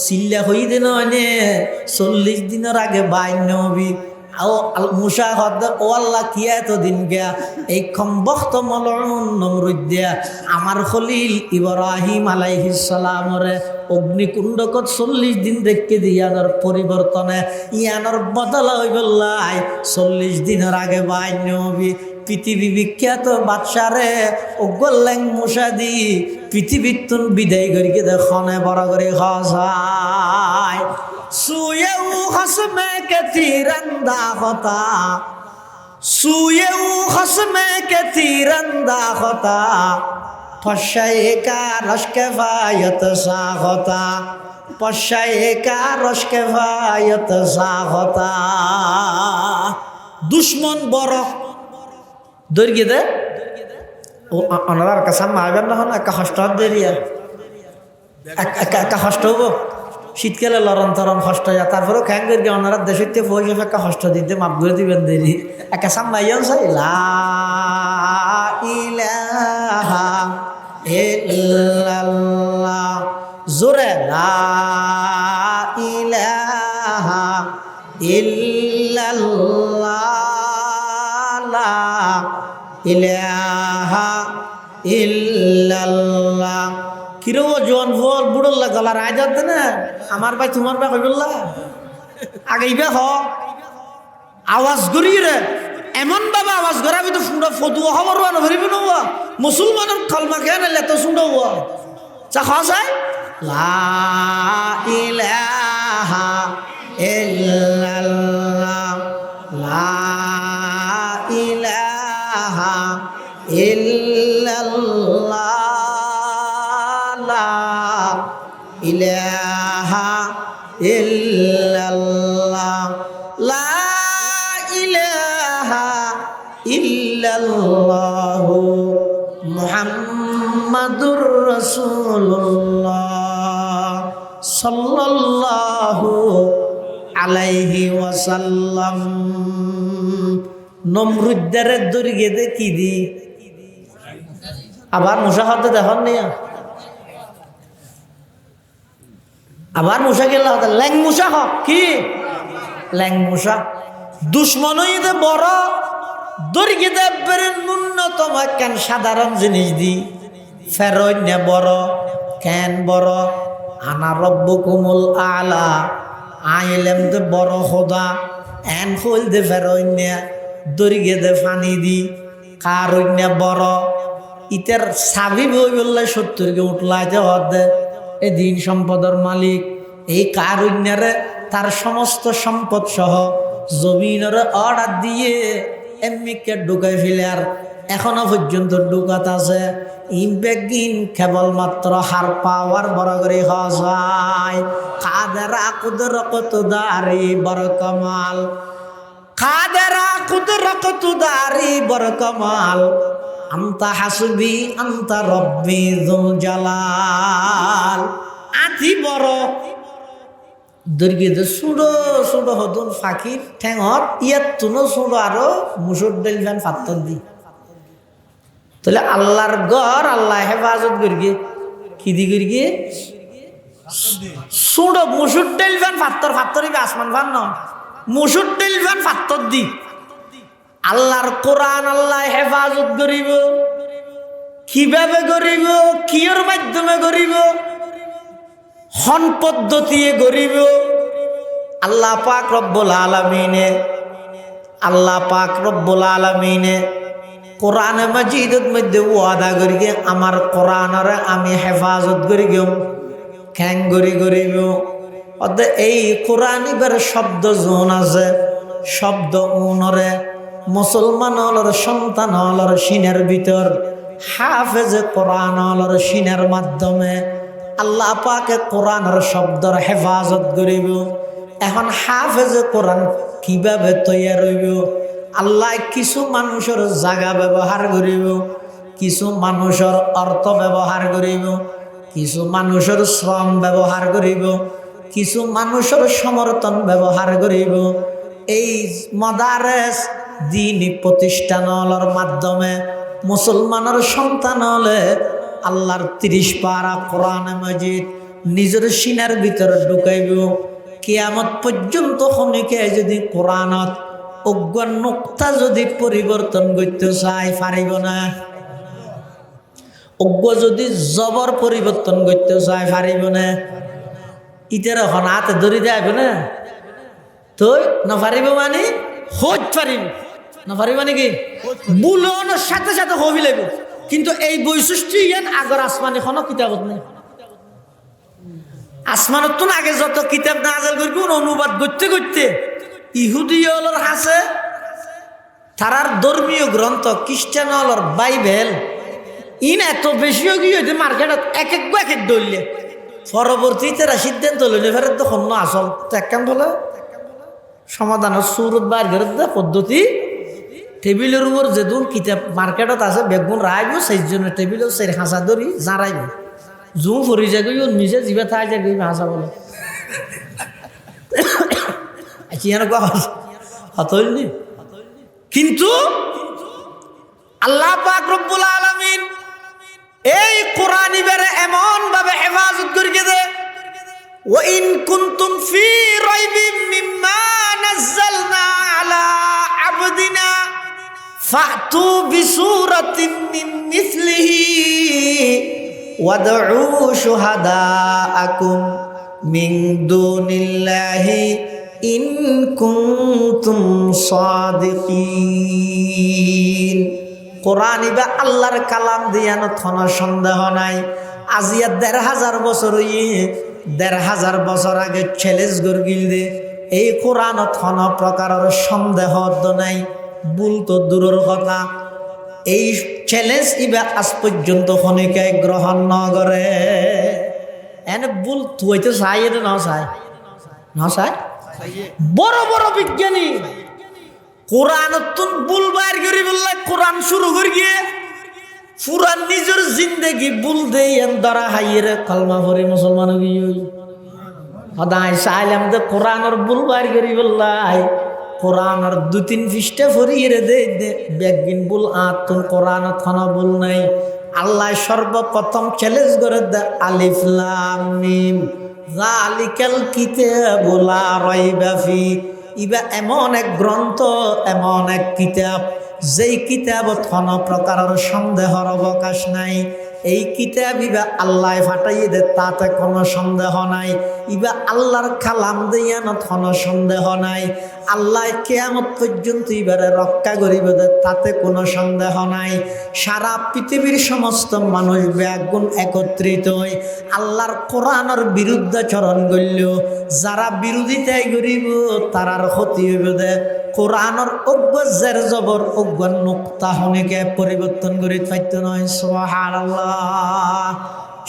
চিল্লা হই দিন 40 দিনের আগে বাইন হবি মুসা হদ ও আল্লাহ কি এতদিন গিয়া এই বক্ত মলউন নমরুদ্দিয়া আমার খলিল ইব্রাহিম আলাইহিস সালামরে অগ্নিকুণ্ডকত 40 দিন রেখে দিয়ানোর পরিবর্তনে ইয়ানোর বদলা হইব 40 দিনের আগে বাইন হবি পৃথিবী বিখ্যাত বাদশারে ওগল্যাং মুসা দি পৃথিবীর তুন বিদায় করিকে দেখনে বড় করে খায় সুয়েউ খসমে কে তিরন্দা হতা সুয়েউ খসমে কে তিরন্দা হতা পশায়ে কা রশকে ফায়ত সা হতা পশায়ে কা রশকে ফায়ত সা হতা দুশ্মন বড় দৈর্ঘ্য দে ও অনার কাছে মারবেন না হন একা কষ্ট দেরিয়া একা কষ্ট হবো শীতকালে লরণ তরণ কষ্ট যায় তারপরেও খ্যাং করে ওনারা দেশের থেকে পয়সা একটা কষ্ট দিতে মাপ করে দিবেন দেরি একা সাম্মাইয়ান চাই লা ইলাহা ইল্লাল্লাহ জোরে লা ইলাহা ইল্লাল্লাহ লা ইলাহা ইল্লাল্লাহ কিরো জোয়ান ফল বুড়ল্লা গলার আজাদ না আমার ভাই তোমার ভাই কইবল্লা আগেইবে হ আওয়াজ করি রে এমন বাবা আওয়াজ করাবি তো ফুড়া ফদু খবর না ভরিব না মুসলমানের কলমা কেন এত শুনবো চা খাওয়া যায় লা ইলাহা ইল্লাল্লাহ লা ইলাহা ইল্লাল্লাহ ইলাহা ইল্লাল্লাহ লা ইলাহা ইল্লাল্লাহ মুহাম্মাদুর রাসূলুল্লাহ সাল্লাল্লাহু আলাইহি ওয়াসাল্লাম নমরুদ্দের দরিগে দে কি দি আবার মুসাহাতে দেখুন নিয়া আবার মুসা গেল ল্যাং মুসা হক কি ল্যাং মুসা দুশ্মনই দে বড় দরিগে দে ন্যূনতম কেন সাধারণ জিনিস দি ফেরন্য বড় কেন বড় আনা রব্বুকুমুল আলা আইলেম দে বড় খোদা এন হইল দে ফেরন্য দরিগে দে ফানি দি কারণ্য বড় ইতার সাবি বই বললে 70 উঠলাইতে হদে এ দিন সম্পদের মালিক এই কারুণ্যরে তার সমস্ত সম্পদ সহ জমিনের অর্ডার দিয়ে এমনিকে ঢুকাই ফেলে আর এখনো পর্যন্ত ঢুকাত আছে ইমবেগিন কেবলমাত্র হার পাওয়ার বড় করে হসায় কাদেরা কুদরত দারি বড় কমাল কাদেরা কুদরত দারি বড় কমাল আন্তা হাসবি আন্তা রব্বি যুল জালাল আতি বড় দর্গিতে সুড়ো সুড়ো হতুন ফাঁকির ঠেঙত ইয়াত তুনো সুড়ো আরো মুসুর ডাল ফ্যান ফাত্তর দি তাহলে আল্লাহর ঘর আল্লাহ হেফাজত করিগে কি দি করিগে সুড়ো মুসুর ডাল ফ্যান ফাত্তর ফাত্তর আসমান ফান ন মুসুর ডাল ফ্যান ফাত্তর দি আল্লাহর কোরআন আল্লাহ হেফাজত করিব কিভাবে করিব কিয়র মাধ্যমে করিব হন পদ্ধতিয়ে গরিব আল্লাহ পাক রব্বুল আলামিনে কোরআনে মাজিদের মধ্যে ওয়াদা করি আমার কোরআনরে আমি হেফাজত করি খ্যাং গরিব অর্থাৎ এই কোরআন এবার শব্দ জোন আছে শব্দ উনরে মুসলমান হলর সন্তান হলর সিনের ভিতর হাফেজ কোরআন হলর সিনের মাধ্যমে আল্লাহ পাকে কোরআনের শব্দর হেফাজত করিব। এখন হাফেজ কোরআন কিভাবে তৈয়ার হইব? আল্লাহ কিছু মানুষের জায়গা ব্যবহার করিব, কিছু মানুষের অর্থ ব্যবহার করিব, কিছু মানুষের শ্রম ব্যবহার করিব, কিছু মানুষের সমর্থন ব্যবহার করিব। এই মাদারেস দ্বীনি প্রতিষ্ঠানর মাধ্যমে মুসলমানের সন্তান হলে আল্লাহর 30 পারা কোরআনে মাজিদ নিজের সিনার ভিতরে ঢুকাইব। কিয়ামত পর্যন্ত খনিকে যদি কোরআনত অজ্ঞান নোক্তা যদি পরিবর্তন করতে চাই পারিব না। অজ্ঞ যদি জবর পরিবর্তন করতে চাই পারিব না। ইটার এখন হাতে ধরি দেব না তো না পারিব মানে হজ পারিব না পারিব নাকি বুলনের সাথে সাথে হবি লাগবে। কিন্তু এই বৈশিষ্ট্য ইয়ান আগর আসমান এখনো কিতাবত নেই। আসমানত তো আগে যত কিতাব নাযিল করব অনুবাদ করতে করতে ইহুদিয়লর আছে তারার ধর্মীয় গ্রন্থ খ্রিস্টান হলর বাইবেল ইন এত বেশিও গিয়ে মার্কেটত এক দৌড়লে পরবর্তীতে সিদ্ধান্ত লইলে ফেরত তখন আসল একখান বলে সমাধানের সুরত বার ঘরের পদ্ধতি টেবিলের উপর যেদুন কিতাব মার্কেটত আছে বেগুন রাখবো সেই জন্য টেবিলও সেই হাঁসা ধরি জাঁড়াইব জুম ফরি যাগই নিজে জিবা থাই যাগই হাঁসা বলে হতইনি। কিন্তু আল্লাহ পাক রব্বুল আলামিন এই কোরআন ইবারে এমন ভাবে হেফাজত করিয়ে দে ওয়া ইন কুনতুম ফি রাইবিম মিম্মা নাযালনা আলা আবদিনা ফাতু বিসূরাতিন মিন মিসলিহি ওয়াদউ শুহাদাআকুম মিন দুনিল্লাহি ইন কুনতুম সাদিকিন। কোরআন ইবা আল্লাহর কালাম দিয়ানো থন সন্দেহ নাই। আজিয়া ১৫০০ বছর ১৫০০ বছর আগে চ্যালেঞ্জ গরগিল দে এই কোরআন থন প্রকারের সন্দেহ নাই ভুল তো দূরের কথা। এই চ্যালেঞ্জ ইবা আজ পর্যন্ত খনিকায় গ্রহণ ন করে। এনে ভুল তুইতে চাই এটা ন চাই ন চাই বড় বড় বিজ্ঞানী কোরআন ভুল বাইর করি বললে কোরআন শুরু করি গিয়ে পুরান নিজের জিন্দগি ভুল দেই ধরা হাইয়ের কলমা ভরে মুসলমান গিয়ে সদাই চাইলাম যে কোরআনের ভুল বাইর করি বললাই কোরআনের ২-৩ পৃষ্ঠা ফরিয়ে দে বেগিন ভুল আতুন কোরআন থানা ভুল নাই। আল্লাহ সর্বপ্রথম চ্যালেঞ্জ করে দে আলিফ লাম মিম যালিকাল কিতাবু লা রাইবা ফি। ইবা এমন এক গ্রন্থ এমন এক কিতাব যেই কিতাবত কোনো প্রকারের সন্দেহর অবকাশ নাই। এই কিতাব ইবা আল্লাহ ফাটাইয়ে দে তাতে কোনো সন্দেহ নাই। ইবা আল্লাহর কালাম দিয়ানত কোনো সন্দেহ নাই। আল্লাহ কিয়ামত পর্যন্ত ইবারে রক্ষা করিব দে তাতে কোনো সন্দেহ নাই। সারা পৃথিবীর সমস্ত মানুষ ব্যাগুণ একত্রিত হই আল্লাহর কোরআনের বিরুদ্ধাচরণ করল। যারা বিরোধিতাই করিব তারার ক্ষতি হইব দে। কোরআনের অজ্ঞ জের জবর অজ্ঞ নুক্তা হনিকে পরিবর্তন করে পাইতে নয়। সুবহানাল্লাহ।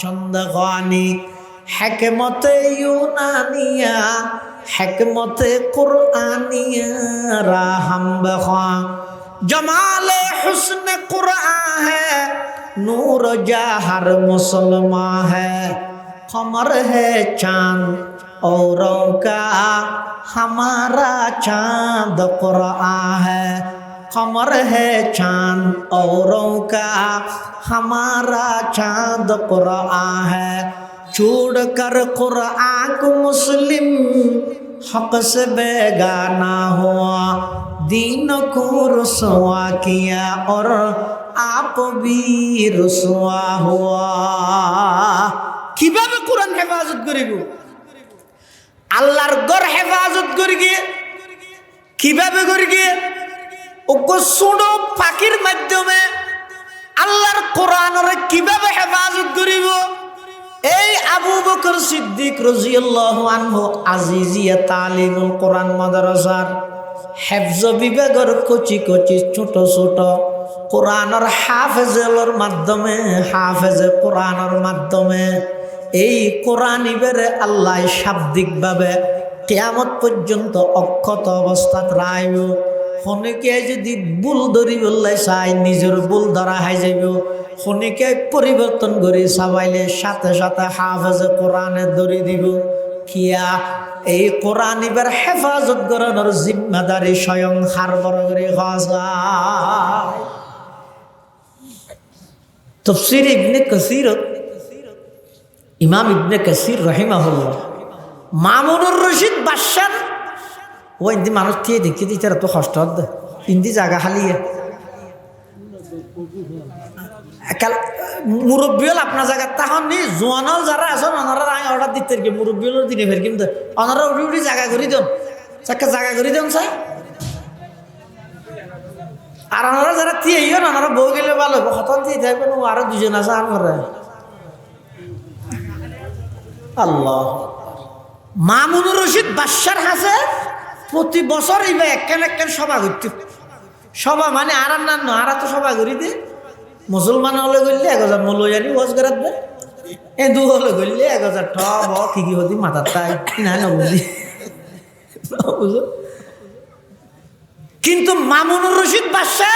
চন্দ্রগানি হেকমতে ইউনানিয়া হেকমতে কুরআনিয়া রাহম বখা জমালে হুসন কুরআন है नूर जहर मुसलमा है कमर है चांद औरों का हमारा चांद कुरआन है कमर है चांद औरों का हमारा चांद कुरआन है छोड़ कर कुरआन को मुस्लिम हक से बेगाना हुआ दीन को रुसवा किया और आप भी रुसवा हुआ। কিভাবে কোরআন হেফাজত করিব আল্লাহর ঘর হেফাজত করি গিয়ে কিভাবে করি গিয়ে ওগো ছোট পাখির মাধ্যমে আল্লাহর কোরআনের কিভাবে হেফাজত করিব এই আবু বকর সিদ্দিক রাদিয়াল্লাহু আনহু আজিজিয়া তালিমুল কোরআন মাদ্রাসার হেফজ বিভাগের কচি কচি ছোট ছোট কোরআনের হাফেজের মাধ্যমে হাফেজে কোরআনের মাধ্যমে এই কোরআন ইবেরে আল্লাহ শাব্দিকভাবে কিয়ামত পর্যন্ত অক্ষত অবস্থাত রাইব খনিকে যদি ভুল ধরি বললে চাই নিজের ভুল ধরা হাই যাইব খনিকে পরিবর্তন করে চাবাইলে সাথে সাথে হাফেজে কোরআনে ধরে দিব কিয়া এই কোরআন ইবের হেফাজত করানোর জিম্মাদারি স্বয়ং হার বড় করে খাওয়া তফসির ইবনে কাসির ইমাম ইবনে কাসির রাহিমাহুল্লাহ মামুনুর রশিদ বাদশাহ ও ইন্দি মানুষ দিয়ে দেখি দিতে তো কষ্ট হচ্ছে ইন্দি জায়গা হালিয়ে মুরব্বী হল আপনার জায়গা তখন নি জোয়ানল যারা আছেন ওনারা আমি অর্ডার দিতে কি মুরব্বী হল দিনে ফের কিন্তু ওনারা উঠি উঠি জায়গা করে দেন চাকা জায়গা করে দেন স্যার আর ওনারা যারা দিয়ে ওনারা বউ গেলে ভালো হবে হঠাৎ দিয়ে থাকবেন আরো দুজন আছে আর ঘরে আল্লাহ মামুনুর রশিদ বাদশার হাসে প্রতি বছর এইবার একখান সভা করতে সভা মানে আর না আরা তো সভা করি দে মুসলমান হলে গেলে 1000 মৌলয়ানি ওয়াজ করাত দে হিন্দু হলে গেলে 1000 টব কি কি হতি মাথার তাই না না বুঝি কিন্তু মামুনুর রশিদ বাদশাহ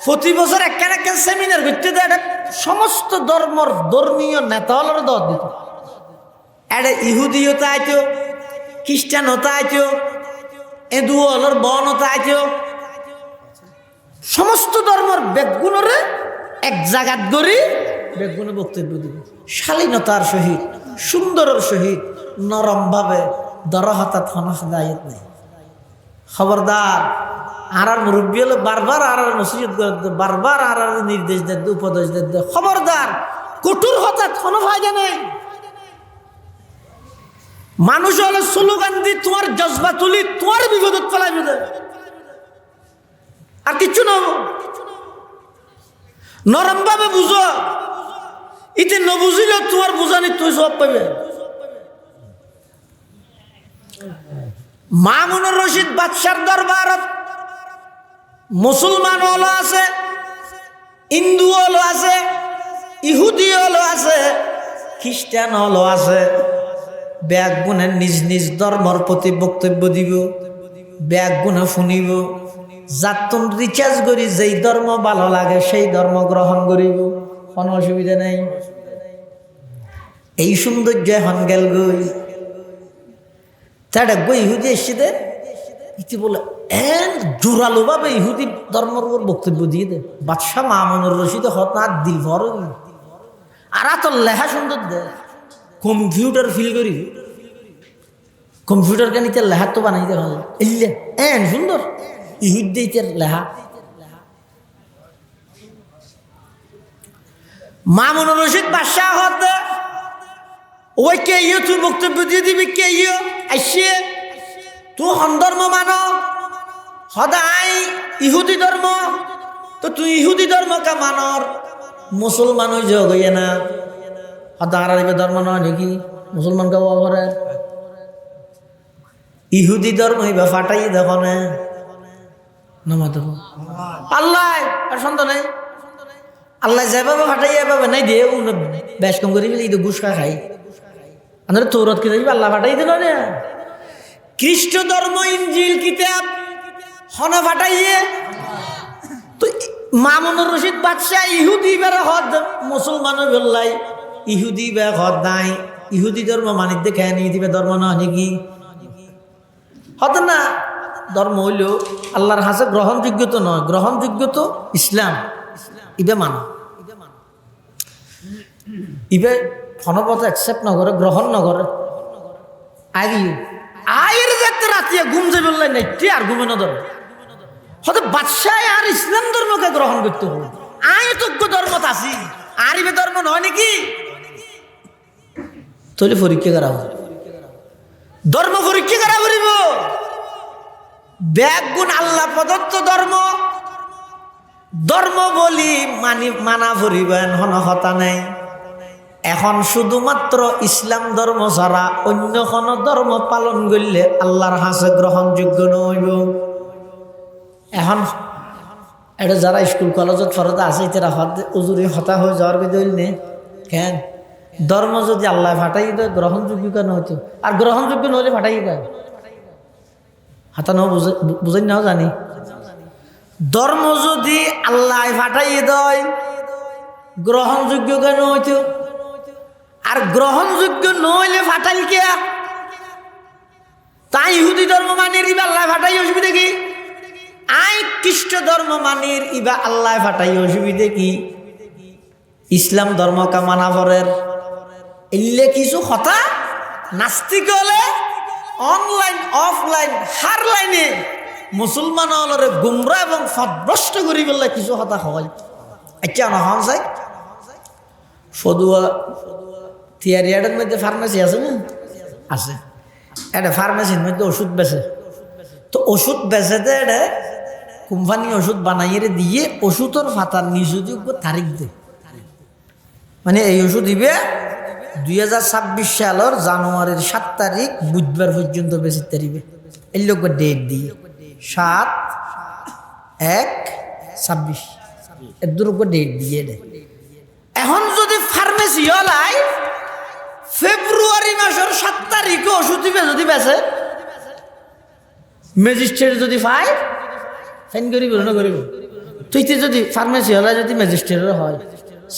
প্রতি বছর একখান সেমিনার করতে দেয় সমস্ত ধর্মীয় নেতা হলের দর দিত এটা ইহুদিওতা আইতো খ্রিস্টান হতা আইতো এদু হলর বন হতা আইতো সমস্ত ধর্মের বেদগুণরে এক জায়গাত ধরি বেদগুণে বক্তব্য দিব শালীনতার সহিত সুন্দরের সহিত নরমভাবে দরহতাত দায়িত নেই খবরদার আর মুরব্বী হলে বারবার আর নসিহত করে বারবার আর নির্দেশ দেন উপদেশ দেন খবরদার কঠোর হঠাৎ কোনো ফায়দা নেই মানুষ হলে স্লোগান দি তোমার জজবা তুলি তোমার বিপদত ফেলাই বেঁধে আর কিচ্ছু না নরম ভাবে বুঝো ইতে নবুঝিলে তোমার বুঝানি তুই সব পাবে মামুনুর রশিদ বাদশার দরবারত মুসলমান হলো আছে হিন্দু হলো আছে ইহুদি হলো আছে খ্রিস্টান হলো আছে ব্যাগ গুণে নিজ নিজ ধর্মর প্রতি বক্তব্য দিব ব্যাগ গুণে শুনিব যাতুন রিচার্জ করি যেই ধর্ম ভালো লাগে সেই ধর্ম গ্রহণ করিব কোনো অসুবিধা নেই এই সৌন্দর্য এখন গেল গই তাটা গই ইহুদি এসছে দে ইতি বলে জোরালো ভাবে ইহুদি ধর্মের উপর বক্তব্য দিয়ে দে বাদশাহ মামুনুর রশিদ হত না দিল ভর আর তো লেখা সুন্দর দে কম্পিউটার ফিল করি কম্পিউটার কেন ইতার লেখা তো বানাইতে হবে এলে সুন্দর ইহুদ ইতার লেখা মামুনুর রশিদ বাদশাহ হত ওই কে ইয়ে তুই বক্তব্য দিয়ে দিবি কে ইয়ে আসছে তুই ধর্ম মানো সদাই ইহুদি ধর্ম তো তুই ইহুদি ধর্ম কা মানর মুসলমান ওই যোগ হইয়ে না সদা আরবে ধর্ম নয় নাকি মুসলমান কা করে ইহুদি ধর্ম হইবা ফাটাই দেখো না নমাত আল্লাহ আর সন্তান নেই আল্লাহ যেভাবে ফাটাই এভাবে নাই দিয়ে বেশ কম করি এই তো গুসকা খাই আমরা তৌরাত কে দেখবি আল্লাহ ফাটাই দিল না খ্রিস্ট ধর্ম ইনজিল কিতাব হন ফাটাইয়ে তো মামুনুর রশিদ বাদশাহ ইহুদি বেড়া হদ মুসলমানের বেল্লাই ইহুদি বে হদ নাই ইহুদি ধর্ম মানিক দেখে নি দিবে ধর্ম না নাকি হত না ধর্ম হইল আল্লাহর হাসে গ্রহণযোগ্য তো নয় গ্রহণযোগ্য তো ইসলাম ইবে মান ইবে ফনপথ অ্যাকসেপ্ট নগরে গ্রহণ নগরে আয়ের যাতে রাতিয়া ঘুম যে বললাই নাই কে আর ঘুমে না ধরে হয়তো বাদশাহ আর ইসলাম ধর্মকে গ্রহণ করতে হবে আয় তোজ্ঞ ধর্মত আছি আর ইবে ধর্ম নয় নাকি তাহলে পরীক্ষা করা হবে, ধর্ম পরীক্ষা করা করিব। ব্যাগুণ আল্লাহ প্রদত্ত ধর্ম, ধর্ম বলি মানা করিবেন হন হতা নাই। এখন শুধুমাত্র ইসলাম ধর্ম ছাড়া অন্য কোন ধর্ম পালন করলে আল্লাহর হাসে গ্রহণযোগ্য নইব। এখন এটা যারা স্কুল কলেজত ফরতে আছে তারা উজুরি হতা হয়ে যাওয়ার বিদল নে কেন? ধর্ম যদি আল্লাহ ফাটাই দেয় গ্রহণযোগ্য কেন হইতো? আর গ্রহণযোগ্য নহলে ফাটাই দেয় হাতা নহ বুঝেন নাও জানি। ধর্ম যদি আল্লাহ ফাটাই দেয় গ্রহণযোগ্য কেন হইতো? আর গ্রহণযোগ্য নইলে ফাটাইল কে? তাই ইহুদি ধর্ম মানির ইবা আল্লাহ ফাটাই অসুবিধা কি? আই খ্রিস্ট ধর্ম মানির ইবা আল্লাহ ফাটাই অসুবিধা কি? ইসলাম ধর্ম কামানা ভরের ইল্লে কিছু কথা নাস্তিক হলে অনলাইন অফলাইন হার লাইনে মুসলমান হলরে গুমরা এবং ফদভ্রষ্ট করি বললে কিছু কথা হয়। আচ্ছা না হন চাই ফদুয়া থিয়ারিয়াডের মধ্যে ফার্মেসি আছে না? আছে। এটা ফার্মেসির মধ্যে ওষুধ বেচে, তো ওষুধ বেচেতে এটা কোম্পানি ওষুধ বানাইয়ে দিয়ে ওষুধের ফাতার নিযোগ্য তারিখ দেয়। মানে এই ওষুধ দিবে 2026 সালের জানুয়ারির 7 তারিখ বুধবার পর্যন্ত বেশি তারিখে এই লোক ডেট দিয়ে 7/1/26 এর দুর্গ ডেট দিয়ে দেয়। এখন যদি ফার্মেসি হলাই ফেব্রুয়ারি মাসের 7 তারিখে ওষুধ দিবে, যদি বেচে ম্যাজিস্ট্রেট যদি পায় ফাইন করিব না করিব? তুই যদি ফার্মেসি হলাই যদি ম্যাজিস্ট্রেটের হয়,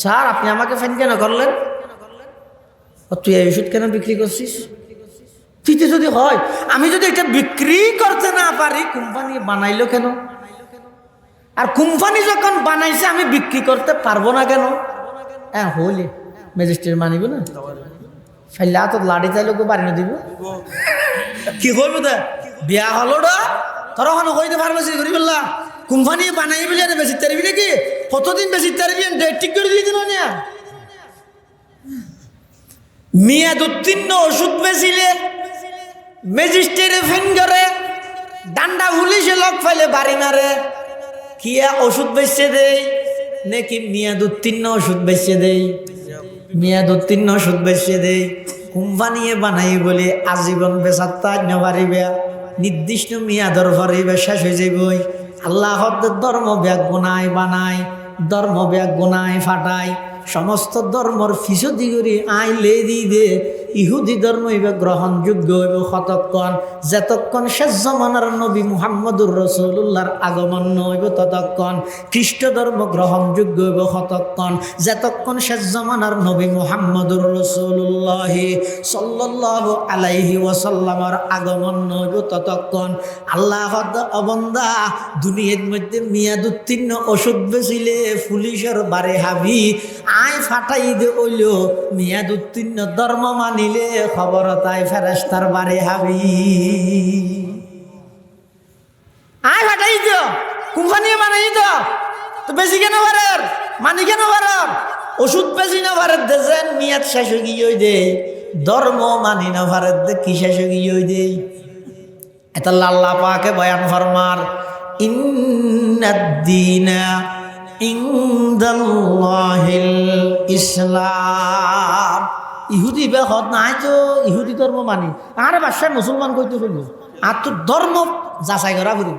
স্যার আপনি আমাকে ফাইন কেন করলেন? তুই এই ওষুধ কেন বিক্রি করছিস? তুই যদি হয় আমি যদি এটা বিক্রি করতে না পারি কোম্পানি বানাইলো কেন? আর কোম্পানি যখন বানাইছে আমি বিক্রি করতে পারবো না কেন? হ্যাঁ হলে ম্যাজিস্ট্রেট মানিব না? ফাইলা তো লাড়ি চাইলে বাড়ি না দিব কি করবো? তা বিয়া হলো না তোর ওখানে হইতে ফার্মেসি করি বললা কোম্পানি বানাই বলে বেশি তারিবি নাকি? কতদিন বেশি তারিবি ডেট ঠিক করে দিয়ে দিল না? মেয়াদ উত্তীর্ণ ওষুধ বেচিলে ম্যাজিস্ট্রেটে ফিঙ্গারে ডান্ডা পুলিশে লোক ফাইলে বাড়ি মারে। কিয়া ওষুধ বেচে দেই নাকি মেয়াদ উত্তীর্ণ ওষুধ বেচে দেই? মেয়াদ উত্তীর্ণ ওষুধ বেচে দেই। কোম্পানিয়ে বানাই বলে আজীবন বেচাত্তা পারিবে, নির্দিষ্ট মেয়াদর পরে শেষ হয়ে যাবই। আল্লাহ ধর্ম ব্যাগ গুনায় বানায়, ধর্ম ব্যাগ গুনায় ফাটায়, সমস্ত ধর্মর ফিসদি করে আইলে দিবে। ইহুদি ধর্ম হইবে গ্রহণযোগ্য হইব কতক্ষণ যতক্ষণ শেষ জমানার নবী মুহাম্মদুর রাসূলুল্লাহর আগমন হইব ততক্ষণ। খ্রিস্ট ধর্ম গ্রহণযোগ্য হইব কতক্ষণ যতক্ষণ শেষ জমানার নবী মুহাম্মদুর রাসূলুল্লাহ সাল্লাল্লাহু আলাইহি ওয়াসাল্লামের আগমন হইব ততক্ষণ। আল্লাহ বান্দা দুনিয়ার মধ্যে মেয়াদ উত্তীর্ণ ওষুধ বেচিলে পুলিশের বারে হাবি আয় ফাটাই দে ওইল মেয়াদ উত্তীর্ণ ধর্ম মানিলে খবর তাই ফেরেশতার বারে হাবি আয় ফাটাই দিও কোম্পানি বানাই দিও। তো বেশি কেন পারের মানি কেন পারের ওষুধ বেশি না পারের দেন মেয়াদ শেষ হয়ে গিয়ে দে ধর্ম মানি না পারের দে কি শেষ হয়ে গিয়ে দে। এটা আল্লাহ পাকে বয়ান ফরমার ইন্নাদ-দীনা ইনদাল্লাহিল ইসলাম। ইহুদি বেহত নাই তো ইহুদি ধর্ম মানি আর বাসায় মুসলমান কইতে ফেলব আর তো ধর্ম যাচাই করা করিব।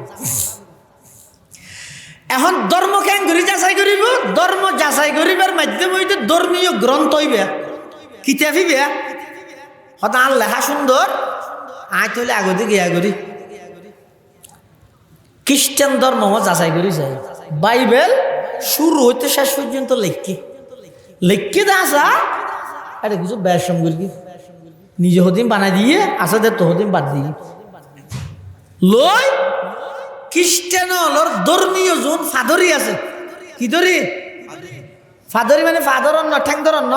এখন ধর্ম কেন করি যাচাই করিব? ধর্ম যাচাই করিবার মাধ্যম হইতে ধর্মীয় গ্রন্থ হইবে কিতাব হইবে হতা আর লেখা সুন্দর আয় তাহলে আগতে গিয়া করি। খ্রিস্টান ধর্ম যাচাই করি যায় বাইবেল শুরু হইতে শেষ পর্যন্ত লেখকে আসা আরে কিছু ব্যাসম করি নিজে হদিন বানাই দিয়ে আসাদের তো হদিন বাদ দিয়ে লই। খ্রিস্টান হলর ধর্মীয় জোন ফাদরি আছে কি ধরি ফাদরি মানে ফাদরন ন ঠ্যাং ধরন ন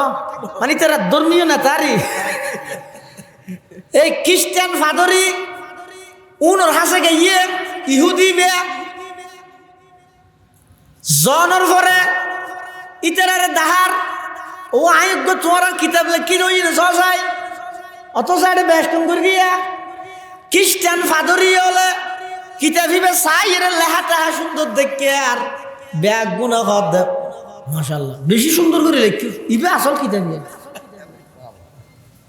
মানে তারা ধর্মীয় না তারি এই খ্রিস্টান ফাদরি উনর হাসে গিয়ে ইহুদি বে জনের পরে ইতারারে দাহার ও আয়োগ্য তোমার কিতাব লেখি রই সসাই অত সাইডে বেশকম করে গিয়া খ্রিস্টান ফাদরি হলে কিতাবিবে চাই এর লেখা তাহা সুন্দর দেখে আর ব্যাগ গুণা হদ মাশাআল্লাহ বেশি সুন্দর করে লেখি ইবে আসল কিতাবি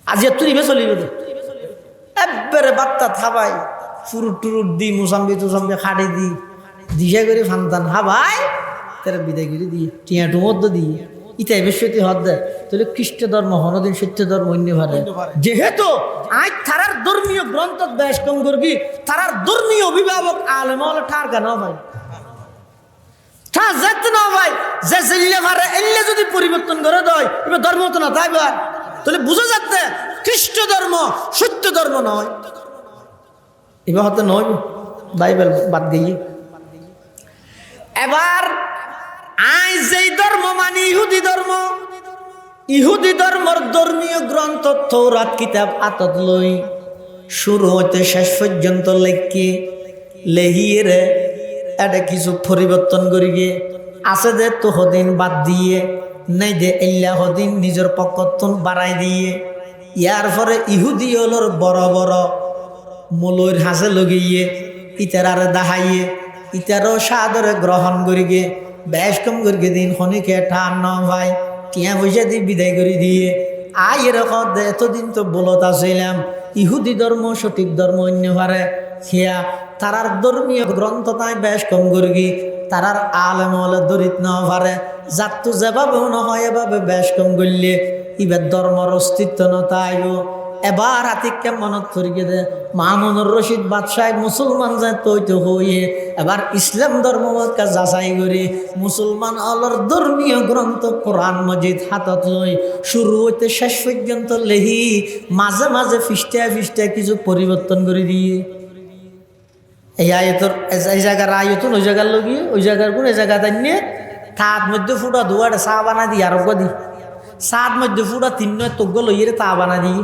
আজ এত ইবে চলিবে একবারে বাত্তা থাবাই ফুরুট টুরুট দি মুসাম্বি তুসাম্বি খাড়ি দি দিশা করে ফান্তান হাবাই তারা বিদায় করে দিয়ে টিয়া টুমদ্দ দিয়ে ইতাই বেশি হদ দেয় তাহলে খ্রিস্ট ধর্ম হনদিন সত্য ধর্ম অন্য ভারে যেহেতু আজ তারার ধর্মীয় গ্রন্থ বেশ কম করবি তারার ধর্মীয় অভিভাবক আলেম হলে ঠার কেন ভাই ঠার যেতে না ভাই যে জেলে ভারে এলে যদি পরিবর্তন করে দেয় এবার ধর্ম তো না তাই বার তাহলে বুঝা যাচ্ছে খ্রিস্ট ধর্ম সত্য ধর্ম নয় এবার হতে নয় বাইবেল বাদ গিয়ে এবার আই যেই ধর্ম মানে ইহুদি ধর্মর ধর্মীয় গ্রন্থ তৌরাত কিতাব আতত লই শুরু হইতে শেষ পর্যন্ত লেহিয়ে রে এটা কিছু পরিবর্তন করি গিয়ে আছে যে তো হদিন বাদ দিয়ে নাই যে এল্লা হদিন নিজের পক্ষতন বাড়াই দিয়ে ইয়ার পরে ইহুদি হলোর বড় বড় মলইর হাসে লগিয়ে ইতারারে দাহাইয়ে ইতারও সাদরে গ্রহণ করি গিয়ে বেশ কম করি দিন খনিকে ঠান ন ভাই টিয়া পয়সা দিয়ে বিদায় করে দিয়ে আই এরকম এতদিন তো বলত আসিলাম ইহুদি ধর্ম সঠিক ধর্ম অন্য ভারে খেয়া তারার ধর্মীয় গ্রন্থ তাই বেশ কম করি তারার আলেম হলে দরিত ন ভারে যার তো যেভাবেও নহয় এভাবে বেশ কম করলে ইবার ধর্মর অস্তিত্ব ন তাইব এবার হাতিককে মনত করিয়ে দে মামুনুর রশিদ বাদশাহ মুসলমান যায় তৈত হইয়ে এবার ইসলাম ধর্মকে যাচাই করি মুসলমান অলর ধর্মীয় গ্রন্থ কোরআন মজিদ হাতত লই শুরু হইতে শেষ পর্যন্ত লেহি মাঝে মাঝে ফিস্টায় কিছু পরিবর্তন করে দিয়ে এই আয়তর এই জায়গার আয়তন ওই জায়গার লগিয়ে ওই জায়গার গুণ এই জায়গা নিয়ে তার মধ্যে ফুটা দুয়ারে চা বানা দিই আরোগ্য দিই সাত মধ্যে ফুটা তিন নয় তোগ্য লইয়ে তা বানা দিই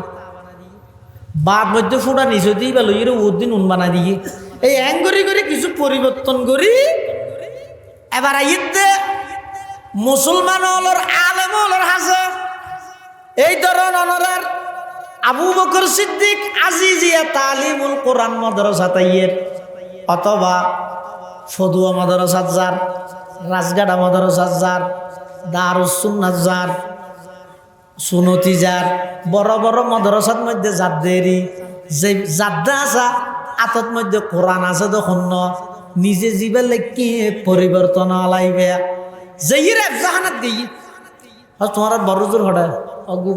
বাদ মধ্যে ফুটা নিচে দিই বা লইয়ের ওদিন উন বানা দিয়ে এই অ্যাং করে কিছু পরিবর্তন করি এবার আইতে মুসলমান হলর আলেম হলর হাসে এই ধরন অনরার আবু বকর সিদ্দিক আজিজিয়া তালিমুল কোরআন মাদ্রাসা তাইয়ের অথবা ফদুয়া মাদ্রাসা যার রাজগাড়া মাদ্রাসা যার দারুস সুন্নাত যার সুনতি যার বড় বড় মাদ্রাসার মধ্যে যাদেরই যে যাদ্দা আসা আতত মধ্যে কোরআন আছে তখন নিজে জীবে লেখি পরিবর্তন আলাইবে যেই রে জাহানাত গই তোমার বড় জোর হড়া অগু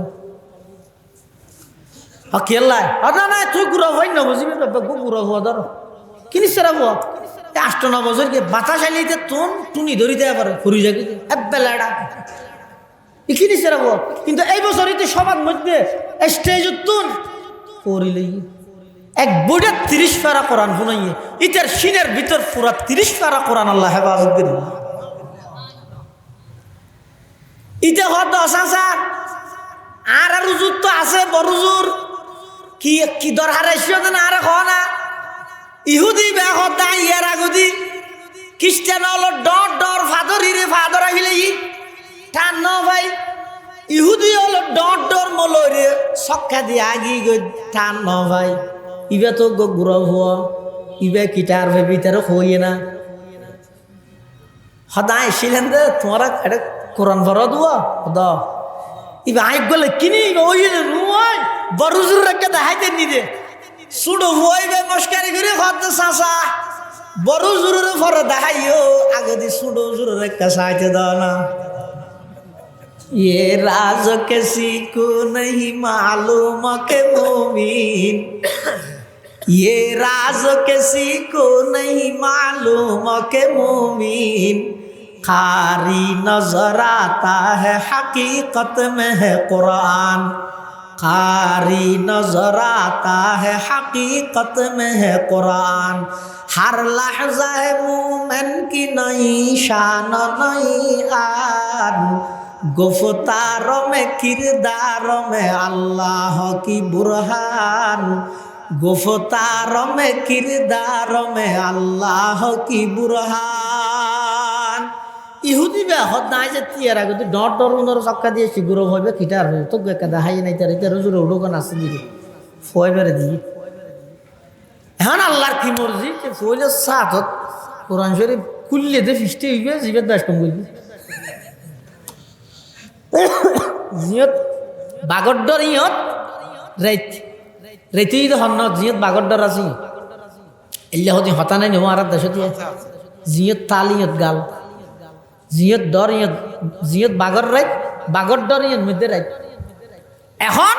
কেলাই না তুই গুড়া হয় না বুঝিবি গুড়া হওয়া ধর কিনিস হওয়া আষ্ট ন বছর কি বাতাস আইলে তোন টুনি ধরিতে পারে ফুরি যাবি বেলাটা ইখিনি সেরাব কিন্তু এই বছরই সবার মধ্যে স্টেজ উত্তুন করিলেই এক বইটা 30 পারা কোরআন শুনাইয়ে ইটার সিনের ভিতর পুরা 30 পারা কোরআন আল্লাহ হেফাজত করি ইটা হদ আসার আর উজুর তো আছে বড়জুর কি দরকার এসে না আর না ইহুদি বে হদা ইয়ার আগুদি খ্রিস্টান হলো ডর ফাদরি রে ফাদর আহিলে টান ন ভাই ইহুদি হলো ডর মলরে সক্কা দিয়ে আগি গই টান ন ভাই ইবে তো গুড়া হওয়া ইবে কিটার ভেবি তার হইয়ে না সদায় এসেছিলেন দে তোমার এটা কোরআন ভরা দুয়া দ ইবে আইক গলে কিনি ওই নুয় বড়জুর রেখে দেখাইতে নিদে সুড়ো হইবে মস্কারি করে হতে চাষা বড় জোরের পরে দেখাইও আগে দি সুড়ো জোরের একটা সাইতে দাও না ये राज किसी को नहीं मालूम के मोमिन ये राज किसी को नहीं मालूम के मोमिन कारी नजर आता है हकीकत में है कुरान कारी नजर आता है हकीकत में है कुरान हर लहजा है मोमिन की नई शान नई आन गुफ्तारों में किरदारों में अल्लाह की बुरहान गुफ्तारों में किरदारों में अल्लाह की बुरहान ইহুদি বে হদ নাই যে তিয়ার আগে ডর উনর চক্কা দিয়ে শিগুর হইবে খিটার হইবে তো দেখা দেখাই নাই তার এটা রোজুর উড়োগান আছে দিকে ফুয়াই বেড়ে দিই এখন আল্লাহর কি মর্জি ফুয়াইলে সাথত কোরআন শরীফ খুললে দে ফিস্টে হইবে জিবের দাস কম করবি জিয়ত বাগড্ডর ইয়ত রেতেই তো হন জিয়ত বাগড্ডর আছি এল্লা হতি হতা নাই নেওয়া আর দেশতি জিয়ত তাল ইয়ত গাল জিয়ত দর ইয়ত জিয়ত বাগর রাইত বাগড্ডর ইয়ত মধ্যে রাইত এখন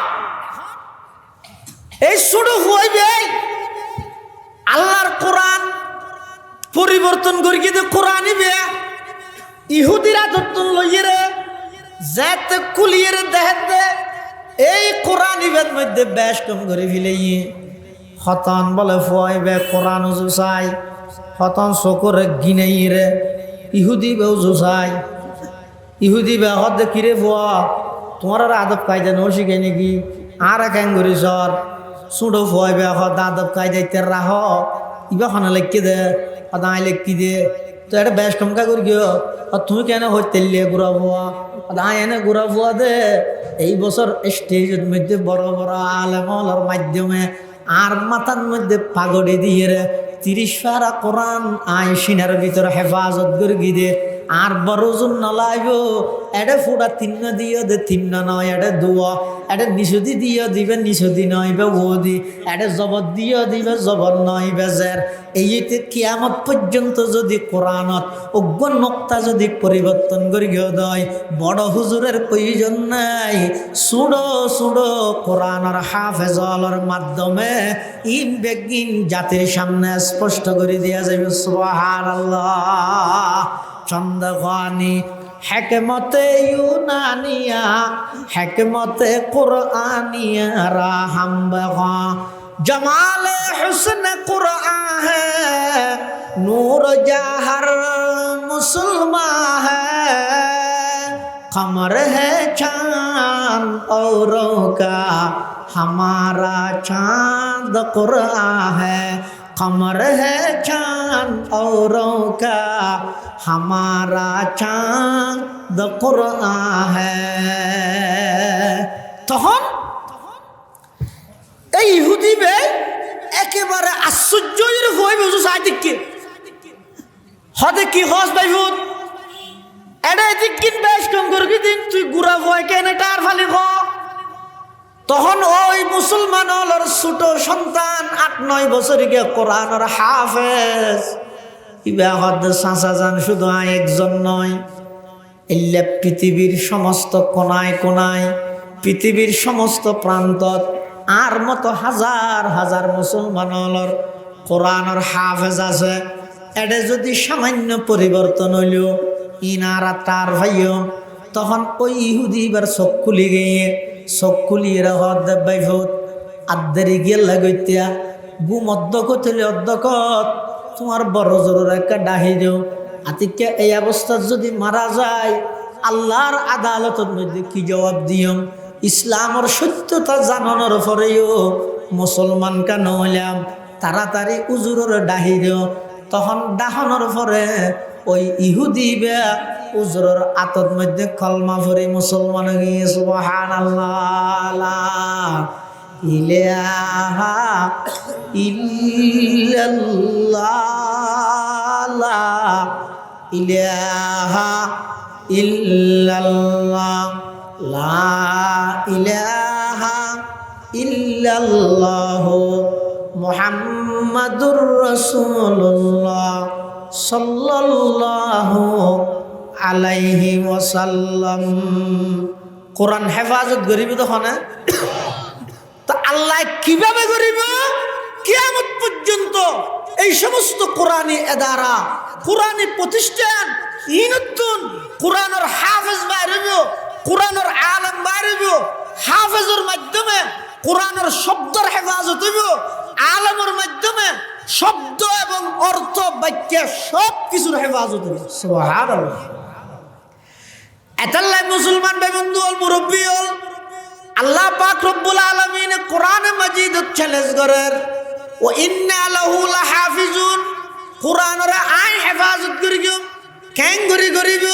এই শুরু হইবে আল্লাহর কোরআন পরিবর্তন করি কিন্তু কোরআন ইবে ইহুদিরা যত্ন লইয়ে রে যেতে কুলিয়ে রে দেখে এই কোরআন ইবের মধ্যে বেশ কম করে ফেলেই হতন বলে ফুয়াইবে কোরআন জুসাই হতন চকুরে গিনেই রে ইহুদি বেও জুসাই ইহুদি বে হদ কিরে ফুয়া তোমার আর আদব কায়দা নো শিখে নাকি আর এক করি সর সুডো ফুয়াইবে হদ আদব কায়দা ইতে রাহ ইবা খানা লেখকে দে হদাই লেখকি দে তো এটা বেশ কম কা করি গিয়ে তুমি কেন হইতেলিয়ে গুড়া ফুয়া হদাই এনে গুড়া ফুয়া দে এই বছর স্টেজের মধ্যে বড় বড় আলেমলার মাধ্যমে আর মাথার মধ্যে পাগড়ি দিয়ে রে 30 পারা কোরআন আই সিনার ভিতরে হেফাজত করে গিয়ে আর বড় ওজন নলাইব এটা ফুটা তিন্ন দিও দে তিন্ন নয় এটা দুয়া এটা নিষুদি দিও দিবে নিষুদি নইবে ও দি এটা জবর দিও দিবে জবর নইবে জের এইতে কিয়ামত পর্যন্ত যদি কোরআনত অজ্ঞ নক্তা যদি পরিবর্তন করি দেয় বড় হুজুরের প্রয়োজন নাই সুডো সুডো কোরআনের হাফেজলের মাধ্যমে ইন বেগিন জাতির সামনে স্পষ্ট করে দেওয়া যাবে সুবহানাল্লাহ চন্দ্রখানি হেকমতে ইউনানিয়া হেকমতে কুরআনিয়া রাহম বগা जमाल हुस्न कुरआन है नूर जहर मुसलमान है कमर है चांद औरों का हमारा चांद कुरआन है कमर है चांद औरों का हमारा चांद कुरआन है তখন এই ইহুদি বে একেবারে আশ্চর্যের হয়ে বুঝো সাইদিককে হদে কি হস বাইফুত এটা দিকিন বেশ কম করবি দিন তুই গুড়া ভয় কেন টার ফালি খ তখন ওই মুসলমান হলর ছোট সন্তান 8-9 বছর গিয়ে কোরআনের হাফেজ ইবা হদ সাসা জান শুধু একজন নয় এল্লা পৃথিবীর সমস্ত কোনায় কোনায় পৃথিবীর সমস্ত প্রান্তত আর মতো হাজার হাজার মুসলমানর কোরআনের হাফেজ আছে এটা যদি সামান্য পরিবর্তন হইল ইনারা তার ভাইও তখন ওই ইহুদি এবার চোখ খুলি গিয়ে চোখ খুলিয়ে হদ বাইফুত আদ্দারি গিয়ে লাগইতিয়া গুম অধ্যকত হলে অধ্যকত তোমার বড় জোর একটা ডাহি দেও আতিকে এই অবস্থায় যদি মারা যায় আল্লাহর আদালতের মধ্যে কি জবাব দিও ইসলামের সত্যতা জানানোর পরেও মুসলমান কেন হইলাম তাড়াতাড়ি উজুরের ডাহি দিও তখন ডাহনের পরে ওই ইহুদি বে উজুরের আতর মধ্যে কলমা পড়ে মুসলমান গিয়ে সুবহানাল্লাহ ইলাহা ইল্লাল্লাহ ইলাহা ইল্লাল্লাহ লা ইলাহা ইল্লাল্লাহ মুহাম্মাদুর রাসূলুল্লাহ সাল্লাল্লাহু আলাইহি ওয়াসাল্লাম কোরআন হেফাজত করিব তখন তো আল্লাহ কিভাবে করিব কিয়ামত পর্যন্ত এই সমস্ত কোরআনি এদারা কোরআনি প্রতিষ্ঠান ইনতুন কোরআনের হাফেজ বাইরেব কোরআনের আলেম বাইরেব হাফেজের মাধ্যমে কোরআনের শব্দের হেফাজত হইব আলেমের মাধ্যমে শব্দ এবং অর্থ বাক্য সব কিছুর হেফাজত হইব সুবহানাল্লাহ এতাল্লাহ মুসলমান বন্ধু হল মুরব্বী হল আল্লাহ পাক রব্বুল আলামিন কোরআন মাজিদ চ্যালেঞ্জ করেন ও ইন্না লাহু লাহাফিজুন কোরআনের আই হেফাজত করিব কেন করিব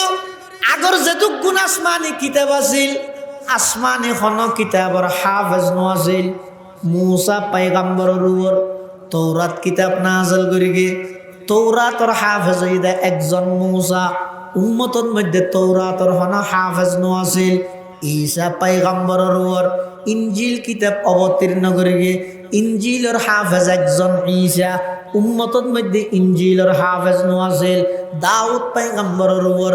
আগর যেটুক গুণ আসমানি কিতাব আছিল আসমানি খন কিতাবৰ হাফেজ আছিল মুসা পয়গম্বরের উপর তৌরাত কিতাব নাযিল করিগে তৌরাতর হাফেজ হইদা একজন মুসা উম্মতর মধ্যে তৌরাতর হনা হাফেজ নো আছিল ঈসা পয়গম্বরের উপর ইনজিল কিতাব অবতীর্ণ করিগে ইনজিলের হাফেজ একজন ঈসা উম্মতর মধ্যে ইনজিলের হাফেজ নো আছিল দাউদ পয়গম্বরের উপর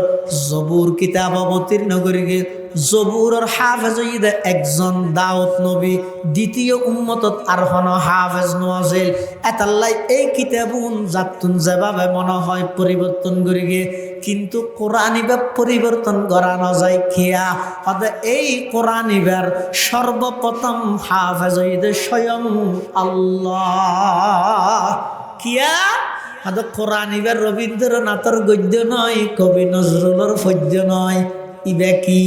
জবুর কিতাব অবতীর্ণ করিগে জবুরের হাফেজ হইদা একজন দাউদ নবী দ্বিতীয় উম্মতত আর হন হাফেজ নো আছিল এতাল্লাই এই কিতাবুন জাতুন যেভাবে মনে হয় পরিবর্তন করিগে কিন্তু কোরআন ইবার পরিবর্তন করা না যায় খেয়া হতে এই কোরআন ইবার সর্বপ্রথম হাফেজ হইদে স্বয়ং আল্লাহ কিয়া হতে কোরআন ইবার রবীন্দ্রনাথের গদ্য নয় কবি নজরুলের পদ্য নয় ইবে কি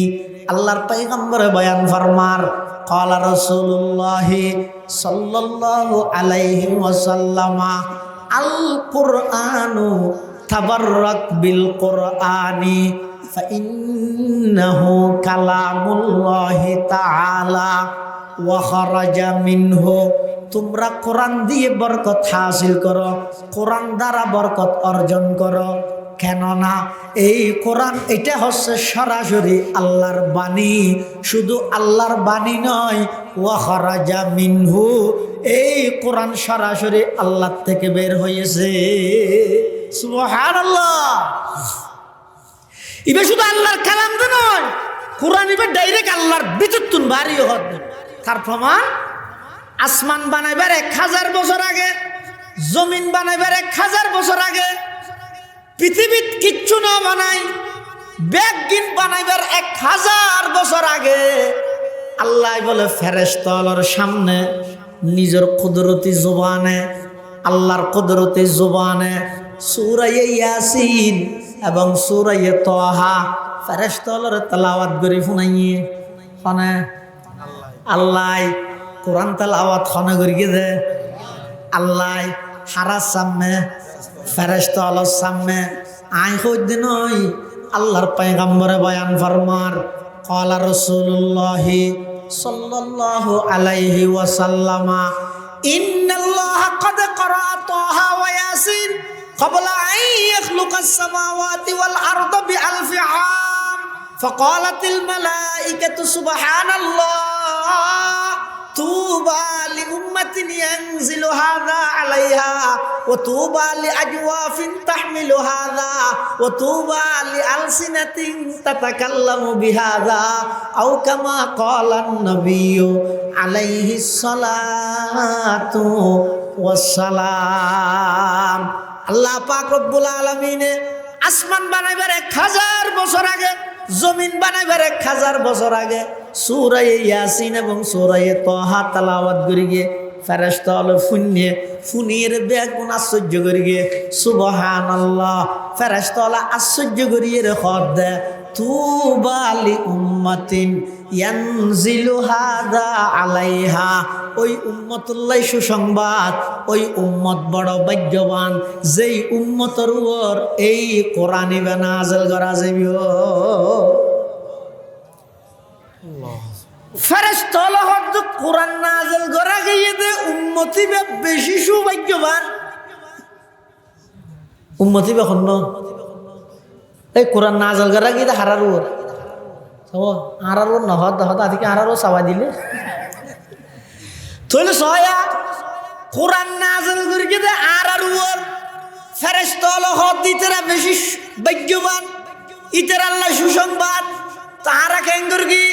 আল্লাহর পয়গম্বরে বয়ান ফরমার ক্বালা রাসূলুল্লাহ সাল্লাল্লাহু আলাইহি ওয়াসাল্লাম আল কুরআনু তাবাররাক বিল কুরআনি ফাইন্নাহু কালামুল্লাহি তাআলা ওয়া খারাজা মিনহু তোমরা কোরআন দিয়ে বরকত হাসিল করো কোরআন দ্বারা বরকত অর্জন করো কেননা এই কোরআন এটা হচ্ছে সরাসরি আল্লাহর বাণী শুধু আল্লাহর বাণী নয় ওয়া খারাজা মিনহু এই কোরআন সরাসরি আল্লাহ থেকে বের হয়েছে সুবহানাল্লাহ ইবে শুধু আল্লাহর কালাম তো নয় কোরআন ইবে ডাইরেক্ট আল্লাহর বিতুন বাড়ি হদ তার প্রমাণ আসমান বানাইবার 1000 বছর আগে জমিন বানাইবার 1000 বছর আগে পৃথিবীত কিচ্ছু না বানাই ব্যাগিন বানাইবার 1000 বছর আগে আল্লাহ বলে ফেরেশতার সামনে নিজের কুদরতি জবানে আল্লাহর কুদরতি জবানে সূরা ইয়াসিন এবং সূরা তাহা ফেরেশতার তেলাওয়াত করে শুনাইয়ে মানে আল্লাহ কোরআন তেলাওয়াত খনা করিয়ে দে আল্লাহ হারার সামনে ফেরেশতার সামনে আই হইতে নয় আল্লাহর পয়গম্বরে বয়ান ফরমার ক্বালা রাসূলুল্লাহ সাল্লাল্লাহু আলাইহি ওয়াসাল্লাম ইন্নাল্লাহা ক্বাদ ক্বারা তাহা ওয়া ইয়াসিন ক্বাবলা আন ইয়াখলুকাস সামাওয়াতি ওয়াল আরদা বিআলফি আম ফাকালাতিল মালাইকাতু সুবহানাল্লাহ তুবা লিউম্মাতিন ইয়ানজিলু হাযা আলাইহা ওয়া তুবা লিআজওয়াফিন তাহমিলু হাযা ওয়া তুবা লিআলসিনাতিন তাতাকাল্লামু বিহাযা আও কামা ক্বালান নাবিয়্যু আলাইহিস সালাতু ওয়াস সালাম আল্লাহ পাক রব্বুল আলামিনে আসমান বানাইবার 1000 বছর আগে জমিন বানাইবার 1000 বছর আগে সূরা ইয়াসিন এবং সূরা তাহা তেলাওয়াত করিগে ফেরেশতা হলো ফুনিয়ের বেগুন আশ্চর্য করিগে সুবহানাল্লাহ ফেরেশতা হলো আশ্চর্য করিয়ে খদ দে তুবা লি উম্মাতিন ইয়ানজিলু হাদা আলাইহা ওই উম্মতুল্লাহ সুসংবাদ ওই উম্মত বড় ভাগ্যবান যেই উম্মতের উপর এই কোরআন নাযিল করা যাবে ফেরেশতা হলো কোরআন নাযিল করা গিয়ে দে উম্মতি বেশি সৌভাগ্যবান উম্মতি বেখন এই কোরআন নাযিল করা গিয়ে হারার উপর হারার উপর নহত হত আদিকে হারার উপর চাওয়া দিলে তাহলে সয়া কোরআন নাযিল করে গিয়ে হারার উপর ফেরেশতা হলো ইতারা বেশি ভাগ্যবান ইতারা আল্লাহ সুসংবাদ তাহারা কেঙ্গর কি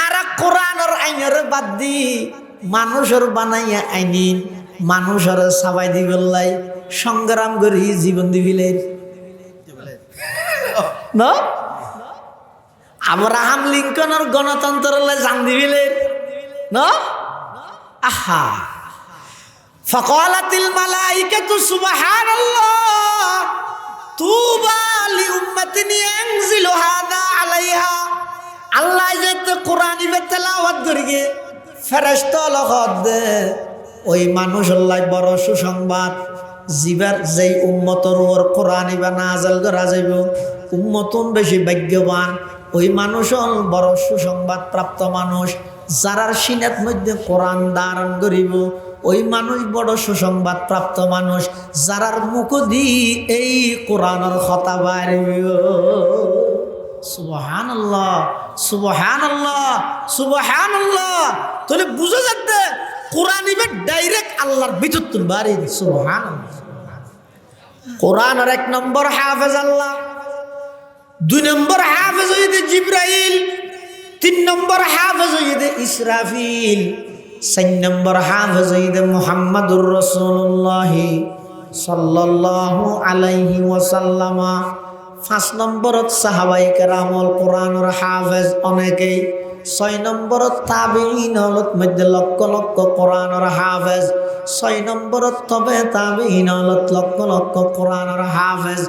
আর কোরআনের আইনের বাদ দি মানুষের বানাইয়া আইনিন মানুষের সাবাই দিবেলাই সংগ্রাম করি জীবন দিবিলেন না আব্রাহাম লিঙ্কনের গণতন্ত্রলে জান দিবিলেন না আহা ফাকালাতিল মালাইকাতু সুবহানাল্লাহ তুবা লিউম্মাতিন ইয়ানজিলু হাযা আলাইহা আল্লাহ যে কোরআন তেলাওয়াত করিগে ফেরেশতা লগত ওই মানুষ আল্লাহ বড় সুসংবাদ জিবার যেই উম্মতর উপর কোরআন নাযিল করা যাইব উম্মতন বেশি ভাগ্যবান ওই মানুষ বড় সুসংবাদ প্রাপ্ত মানুষ যারার সিনাত মধ্যে কোরআন ধারণ করিব ওই মানুষ বড় সুসংবাদ প্রাপ্ত মানুষ, যারার মুখ দি এই কোরআনের কথা বাইরিব। সুবহানাল্লাহ, সুবহানাল্লাহ, সুবহানাল্লাহ। তাহলে বুঝা যাচ্ছে কোরআন ইবে ডাইরেক্ট আল্লাহর ভিতর তুন বাড়ি। সুবহানাল্লাহ। কোরআনের 1 নম্বর হাফেজ আল্লাহ, 2 নম্বর হাফেজ হইতে জিবরাইল, 3 নম্বর হাফেজ হইতে ইসরাফিল, 4 নম্বর হাফেজ হইতে মুহাম্মাদুর রাসূলুল্লাহ সাল্লাল্লাহু আলাইহি ওয়াসাল্লাম, 5 নম্বরত সাহাবায়ে কেরামল কোরআনের হাফেজ অনেকেই, 6 নম্বরত তাবিঈন হলত মধ্যে লক্ষ লক্ষ কোরআনের হাফেজ, 6 নম্বরত তবে তাবিঈন হলত লক্ষ লক্ষ কোরআনের হাফেজ,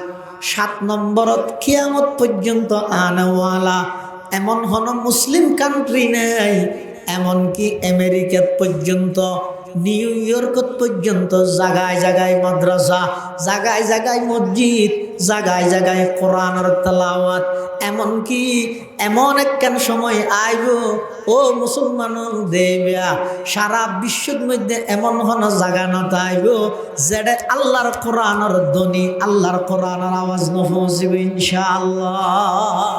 7 নম্বরত কিয়ামত পর্যন্ত আনাওয়ালা এমন হন মুসলিম কান্ট্রি নেই, এমনকি আমেরিকা পর্যন্ত, নিউ ইয়র্ক পর্যন্ত জায়গায় জায়গায় মাদ্রাসা, জায়গায় জায়গায় মসজিদ, জায়গায় জায়গায় কোরআনের তেলাওয়াত। এমনকি এমন একখান সময় আইব ও মুসলমান দেবিয়া সারা বিশ্বের মধ্যে এমন হন জায়গা না তাইব যেটা আল্লাহর কোরআনের ধ্বনি, আল্লাহর কোরআনের আওয়াজ নফসিব ইনশাআল্লাহ।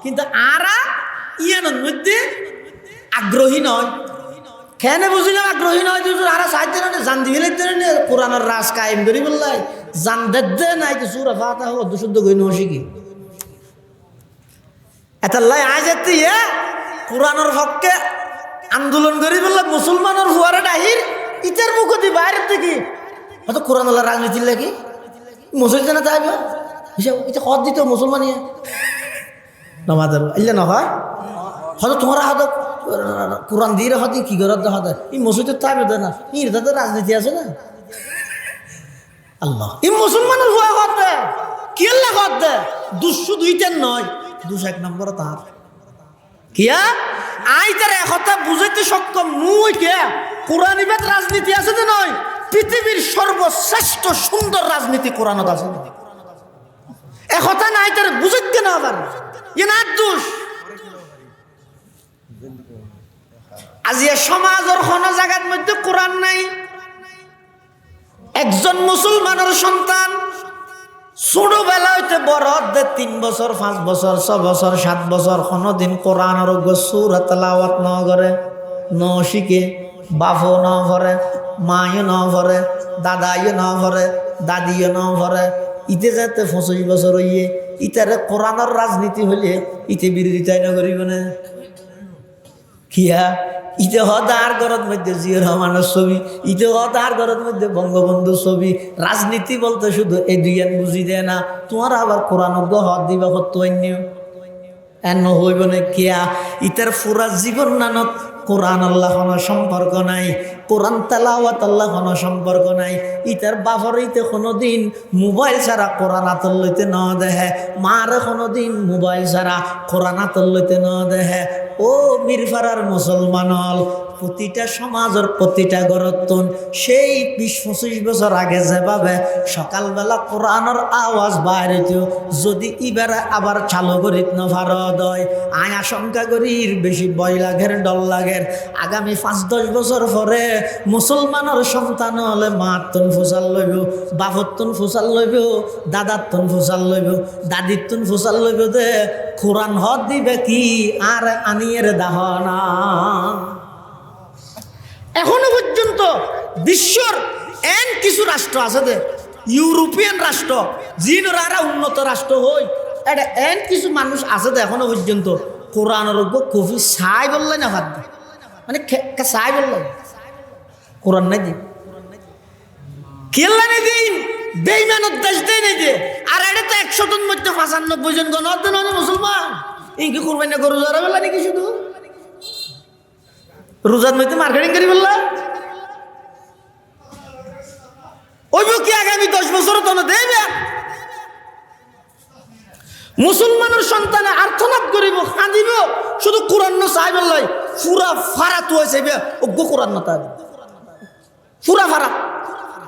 কিন্তু আরা ইয়ানোর মধ্যে আগ্রহী নয়। কেন বুঝিলাম আগ্রহী নয়? আরা সাহায্য জান দিলে কোরআনের রাজ কায়েম করি বললাই জান দে নাই তো সুরা ফাতা হোক দুশুদ্ধ গই নশিকি এতাল্লাই আজ কোরআনের হককে আন্দোলন করি বললে মুসলমানের হুয়ারে ডাহির ইটার মুখ দি বাইরের থেকে হয়তো কোরআন আল্লাহ রাজনীতির লাগি মুসলিম না তাইব এটা কত দিত মুসলমানিয়া নমাদের ইল্লা নহয় হয়তো তোমরা হয়তো কোরআন দিয়ে হতে কি করার হতে এই মসজিদের তাইবে দেয় না ইর তাদের রাজনীতি আছে না আল্লাহ এই মুসলমানের হুয়া করতে কি আল্লাহ করতে 202 নয় 201 নম্বর তার কিয়া আই তার একথা বুঝাইতে সক্ষম নই কে কোরআন ইবাদ রাজনীতি আছে না নয় পৃথিবীর সর্বশ্রেষ্ঠ সুন্দর রাজনীতি কোরআনত আছে একথা নাই তার বুঝাইতে না আবার এ না দোষ আজিয়া সমাজের কোন জায়গার মধ্যে কোরআন নাই একজন মুসলমানের সন্তান ছোটবেলা হইতে বড় 3 বছর 5 বছর 6 বছর 7 বছর কোনদিন কোরআনের সূরা তেলাওয়াত ন করে ন শিখে বাপও ন করে মায়ও ন করে দাদাইও ন করে দাদিও ন করে ইতে যাতে 25 বছর হইয়ে ইতারে কোরআনের রাজনীতি হইলে ইতে বিরোধিতাই না করিব না কিয়া ইতে হদার ঘরের মধ্যে জিয়র রহমানের ছবি ইতে হদার ঘরের মধ্যে বঙ্গবন্ধুর ছবি রাজনীতি বলতে শুধু এই দুইয়ান বুঝি দেয় না তোমার আবার কোরআন হদ দিবা কত অন্য এন হইব না কিয়া ইতার পুরা জীবন নানত কোরআন আল্লাহ কোনো সম্পর্ক নাই কোরআন তেলাওয়াত আল্লাহ কোনো সম্পর্ক নাই ইতার বাপর ইতে কোনোদিন মোবাইল ছাড়া কোরআন আতর লইতে ন দেহে মার কোনোদিন মোবাইল ছাড়া কোরআন আতর লইতে ন দেহে ও মিরফারার মুসলমান হল প্রতিটা সমাজের প্রতিটা গরতন সেই 20-25 বছর আগে যেভাবে সকালবেলা কোরআনের আওয়াজ বাইরেত যদি ইবারে আবার চালু করিত না ভারত হয় আয় আশঙ্কা করির বেশি ভয় লাগের ডর লাগের আগামী 5-10 বছর পরে মুসলমানের সন্তান হলে মার তুন ফুসাল লইব বাপর তুন ফুসাল লইব দাদার তুন ফুসাল লইব দাদির তুন ফুসাল লইব দে কোরআন হদ দিবে কি আর আনিয়ের দাহনা এখনো পর্যন্ত বিশ্বর এন কিছু রাষ্ট্র আছে দে ইউরোপিয়ান রাষ্ট্র জিনরা উন্নত রাষ্ট্র হই এটা এন কিছু মানুষ আছে দে এখনো পর্যন্ত কোরআনের কফি সাই বললে না ভাত মানে সাই বললে কোরআন নাই দিন কেল্লা নেই দিন বেইমানত দেশ দেয় নেই দে আর এটা তো 100 জন মধ্যে 95 জন গণ মুসলমান ইনকি করবেন না গরু জরা বললা নাকি শুধু রোজার মধ্যে মার্কেটিং করি বললা ওই কি আগামী 10 বছর তো না দেবে মুসলমানের সন্তানে আর্থনাদ করিব কাঁদিব শুধু কোরআন না চাই বললাই পুরা ফারা তো হয়েছে অজ্ঞ কোরআন না তাই পুরা ফারা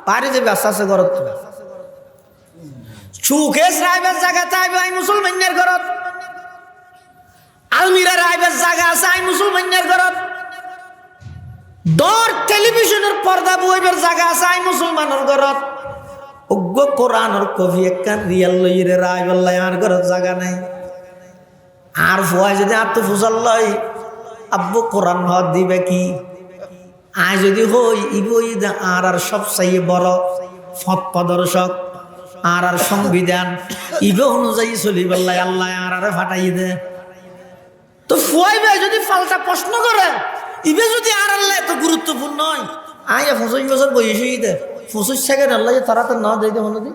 বাইরে যাবে আস্তে আস্তে ঘরত সুখে সাহেবের জায়গা চাইবে আই মুসলমানের ঘরত আলমিরার আইবের জায়গা আছে আই মুসলমানের ঘরত দর টেলিভিশনের পর্দা বইবের জায়গা আছে আই মুসলমানের ঘরত অজ্ঞ কোরআনের কবি একখান রিয়াল লইরে রায় বললাই আমার ঘরত জায়গা নাই আর ফুয়াই যদি আর তো ফুসাল লয় আব্বু কোরআন হক দিবে কি আয় যদি হই ইবই আর সবচেয়ে বড় পথ প্রদর্শক আর সংবিধান ইবে অনুযায়ী চলি বললাই আল্লাহ আর ফাটাই দে তো ফুয়াই ভাই যদি পাল্টা প্রশ্ন করে ইবে যদি আর আল্লাহ এত গুরুত্বপূর্ণ নয় আয় 25 বছর বয়সই দে 25 সেকেন্ড আল্লাহ তারা তো না দিতে হলো দি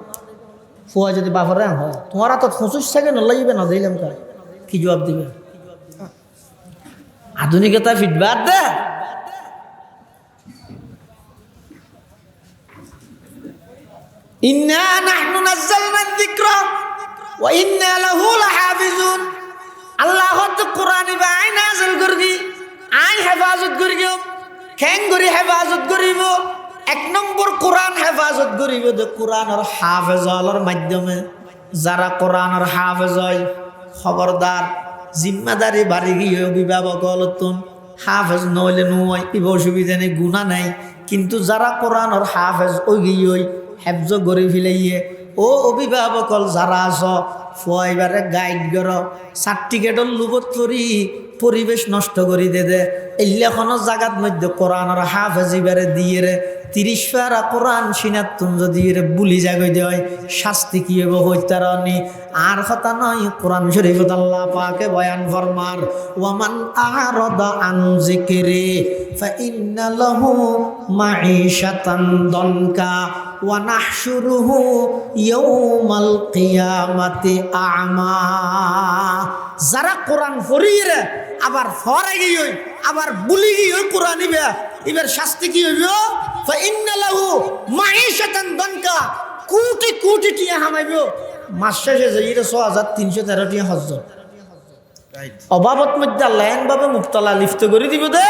ফুয়া যদি বাপরে হয় তোমারা তো 25 সেকেন্ড আল্লাহ ইবে না দিলাম কার কি জবাব দিবে আধুনিকতা ফিডব্যাক দে ইন্না নাহনু নাযালনা যিকরা ওয়া ইন্না লাহু লাহাফিজুন আল্লাহ তো কোরআন ইবা আই নাযিল করবি আই হেফাজত করিব কেন করি হেফাজত করিব এক নম্বর কোরআন হেফাজত করিব যে কোরআনের হাফেজ হওয়ার মাধ্যমে যারা কোরআনের হাফেজ হয় খবরদার জিম্মাদারি বাড়ি গিয়ে অভিভাবক হলতুন হাফেজ নইলে নয় ইব অসুবিধা নেই গুণা নাই কিন্তু যারা কোরআনের হাফেজ ওই গিয়ে হেফজ গড়ি ফেলাইয়ে ও অভিভাবক যারা আস ফুয়াইবারে গাইড কর সার্টিফিকেটর লুবত পরি পরিবেশ নষ্ট করি দে এলাখনের জায়গার মধ্যে কোরআনের হাফেজ এবারে দিয়ে রে 30 পারা কোরআন সিনাতুন যদি রে বুলি জাগই দেয় শাস্তি কি হইব হইতারনি আর কথা নয় কোরআন শরীফত আল্লাহ পাকে বয়ান ফরমার ওয়ামান আরাদা আন যিকরি ফা ইন্না লাহু মাঈশাতান দনকা ওয়া নাহশুরুহু ইয়াউমাল কিয়ামাতি আ'মা যারা কোরআন পড়িরে আবার ফরে গিয়ে আবার বুলি গিয়ে কোরআন নিবে এবার শাস্তি কি হইব ফা ইন্না লাহু মাঈশাতান দনকা কোটি কোটি টিয়া হামাইব মাস শেষে যাইরে 6313 টিয়া হজ্জ অভাবত মধ্যে আল্লাহ এমভাবে মুক্তলা লিপ্ত করে দিব দে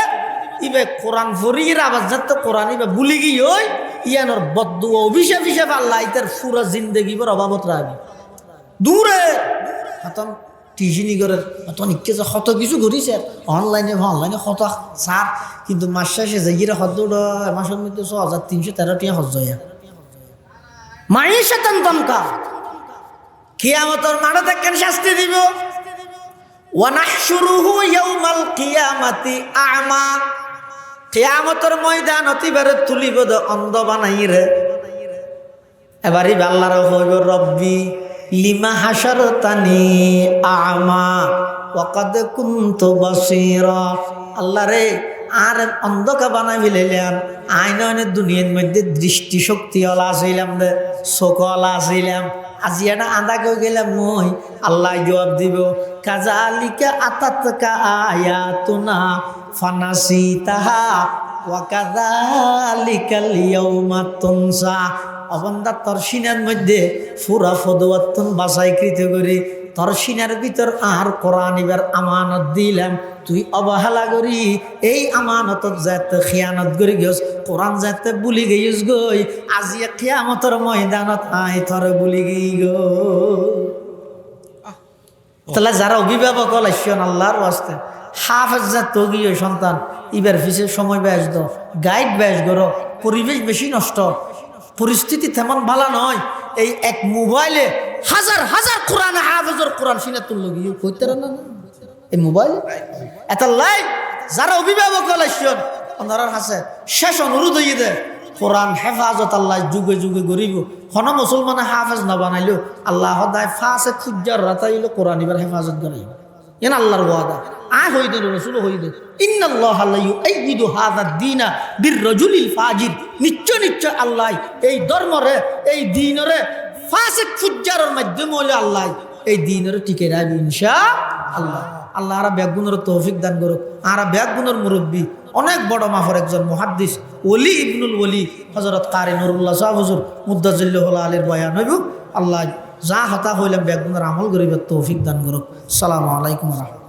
ইবে কোরআন পড়িরে আবার যত কোরআন ইবে বুলি গিয়ে ইয়ানোর বদদুয়া অভিশাপ হিসাবে আল্লাহ ইতার পুরা জিন্দেগি পর অভাবত রাখবে দূরে খতম টিউশনি করে তখন ইচ্ছে যে কত কিছু করিছে অনলাইনে কত সার কিন্তু মাস শেষে যাইরে হদ্দ মাসের মধ্যে 6313 টিয়া হজ্জ হয় মাঈশাতান দনকা কিয়ামতের মাঠে দেখেন শাস্তি দিব ওয়া নাহশুরুহু ইয়াউমাল কিয়ামাতি আ'মা কিয়ামতের ময়দান অতিবারে তুলিব দে অন্ধ বানাই রে এবারই আল্লাহর হইব রব্বি লিমা হাশারতানি আ'মা ওয়া কাদ কুনতু বাসীরা আল্লাহ রে আর অন্ধকা বানাই ফেলাইলাম আইনের দুনিয়ার মধ্যে দৃষ্টি শক্তি ওলা আসিলাম দে চোখলা আসিলাম আজি এটা আদা কই গেলাম মই আল্লাহ জবাব দিব কাজালিকা আতাতকা আয়াতুনা ফানাসিতাহা ওয়া কাযালিকাল ইয়াউমা তুনসা অবন্দা তোর সিনার মধ্যে ফুরা ফদওয়াতুন বাছাইকৃত করে তোর সিনার ভিতর আর কোরআন এবার আমানত দিলাম তুই অবহেলা করি এই আমানত যাতে খিয়ানত করি গেছ কোরআন যাতে বুলি গেছ গই আজি কিয়ামতের ময়দানত আই তোর বুলি গই গো তাহলে যারা অভিভাবক হলাইছেন আল্লাহর ওয়াস্তে হাফেজ জাত গিয়ে সন্তান ইবার ফিসের সময় ব্যাস দাও গাইড ব্যাস করো পরিবেশ বেশি নষ্ট পরিস্থিতি তেমন ভালো নয় এই এক মোবাইলে হাজার হাজার কোরআন হাফেজর কোরআন সিনাতুল লগি কইতে না এই মোবাইল এত লাইক যারা অভিভাবক হলাইছেন ওনার কাছে শেষ অনুরোধ হইয়ে দে কোরআন হেফাজত আল্লাহ যুগে যুগে গরিব হন মুসলমানে হাফেজ না বানাইলো আল্লাহ সদায় ফাঁসে খুঁজার রাতাইলো কোরআন এবার হেফাজত করাইব এন আল্লাহর ওয়াদা আয় হই দে রাসূল হই দে ইন্নাল্লাহা লা ইউআইয়িদু হাযা দ্বীনা বিররাজুলিল ফাজির নিশ্চয় নিশ্চয় আল্লাহ এই ধর্মরে এই দ্বীনরে ফাসিক ফুজ্জারের মাধ্যমে হলে আল্লাহ এই দ্বীনরে টিকে রাখবে ইনশাআল্লাহ আল্লাহ আর ব্যাগুনের তৌফিক দান করুক আর ব্যাগুনের মুরব্বী অনেক বড় মাফর একজন মুহাদ্দিস ওলি ইবনুল ওলি হযরত কারি নুরুল্লাহ সাহেব হুজুর মুদ্দাজিল্লাহ আলীর বয়ান হইব আল্লাহ যা হতা হইলাম ব্যাগুনের আমল করিবার তৌফিক দান করুক আসসালামু আলাইকুম ওয়া রাহমাতুল্লাহ।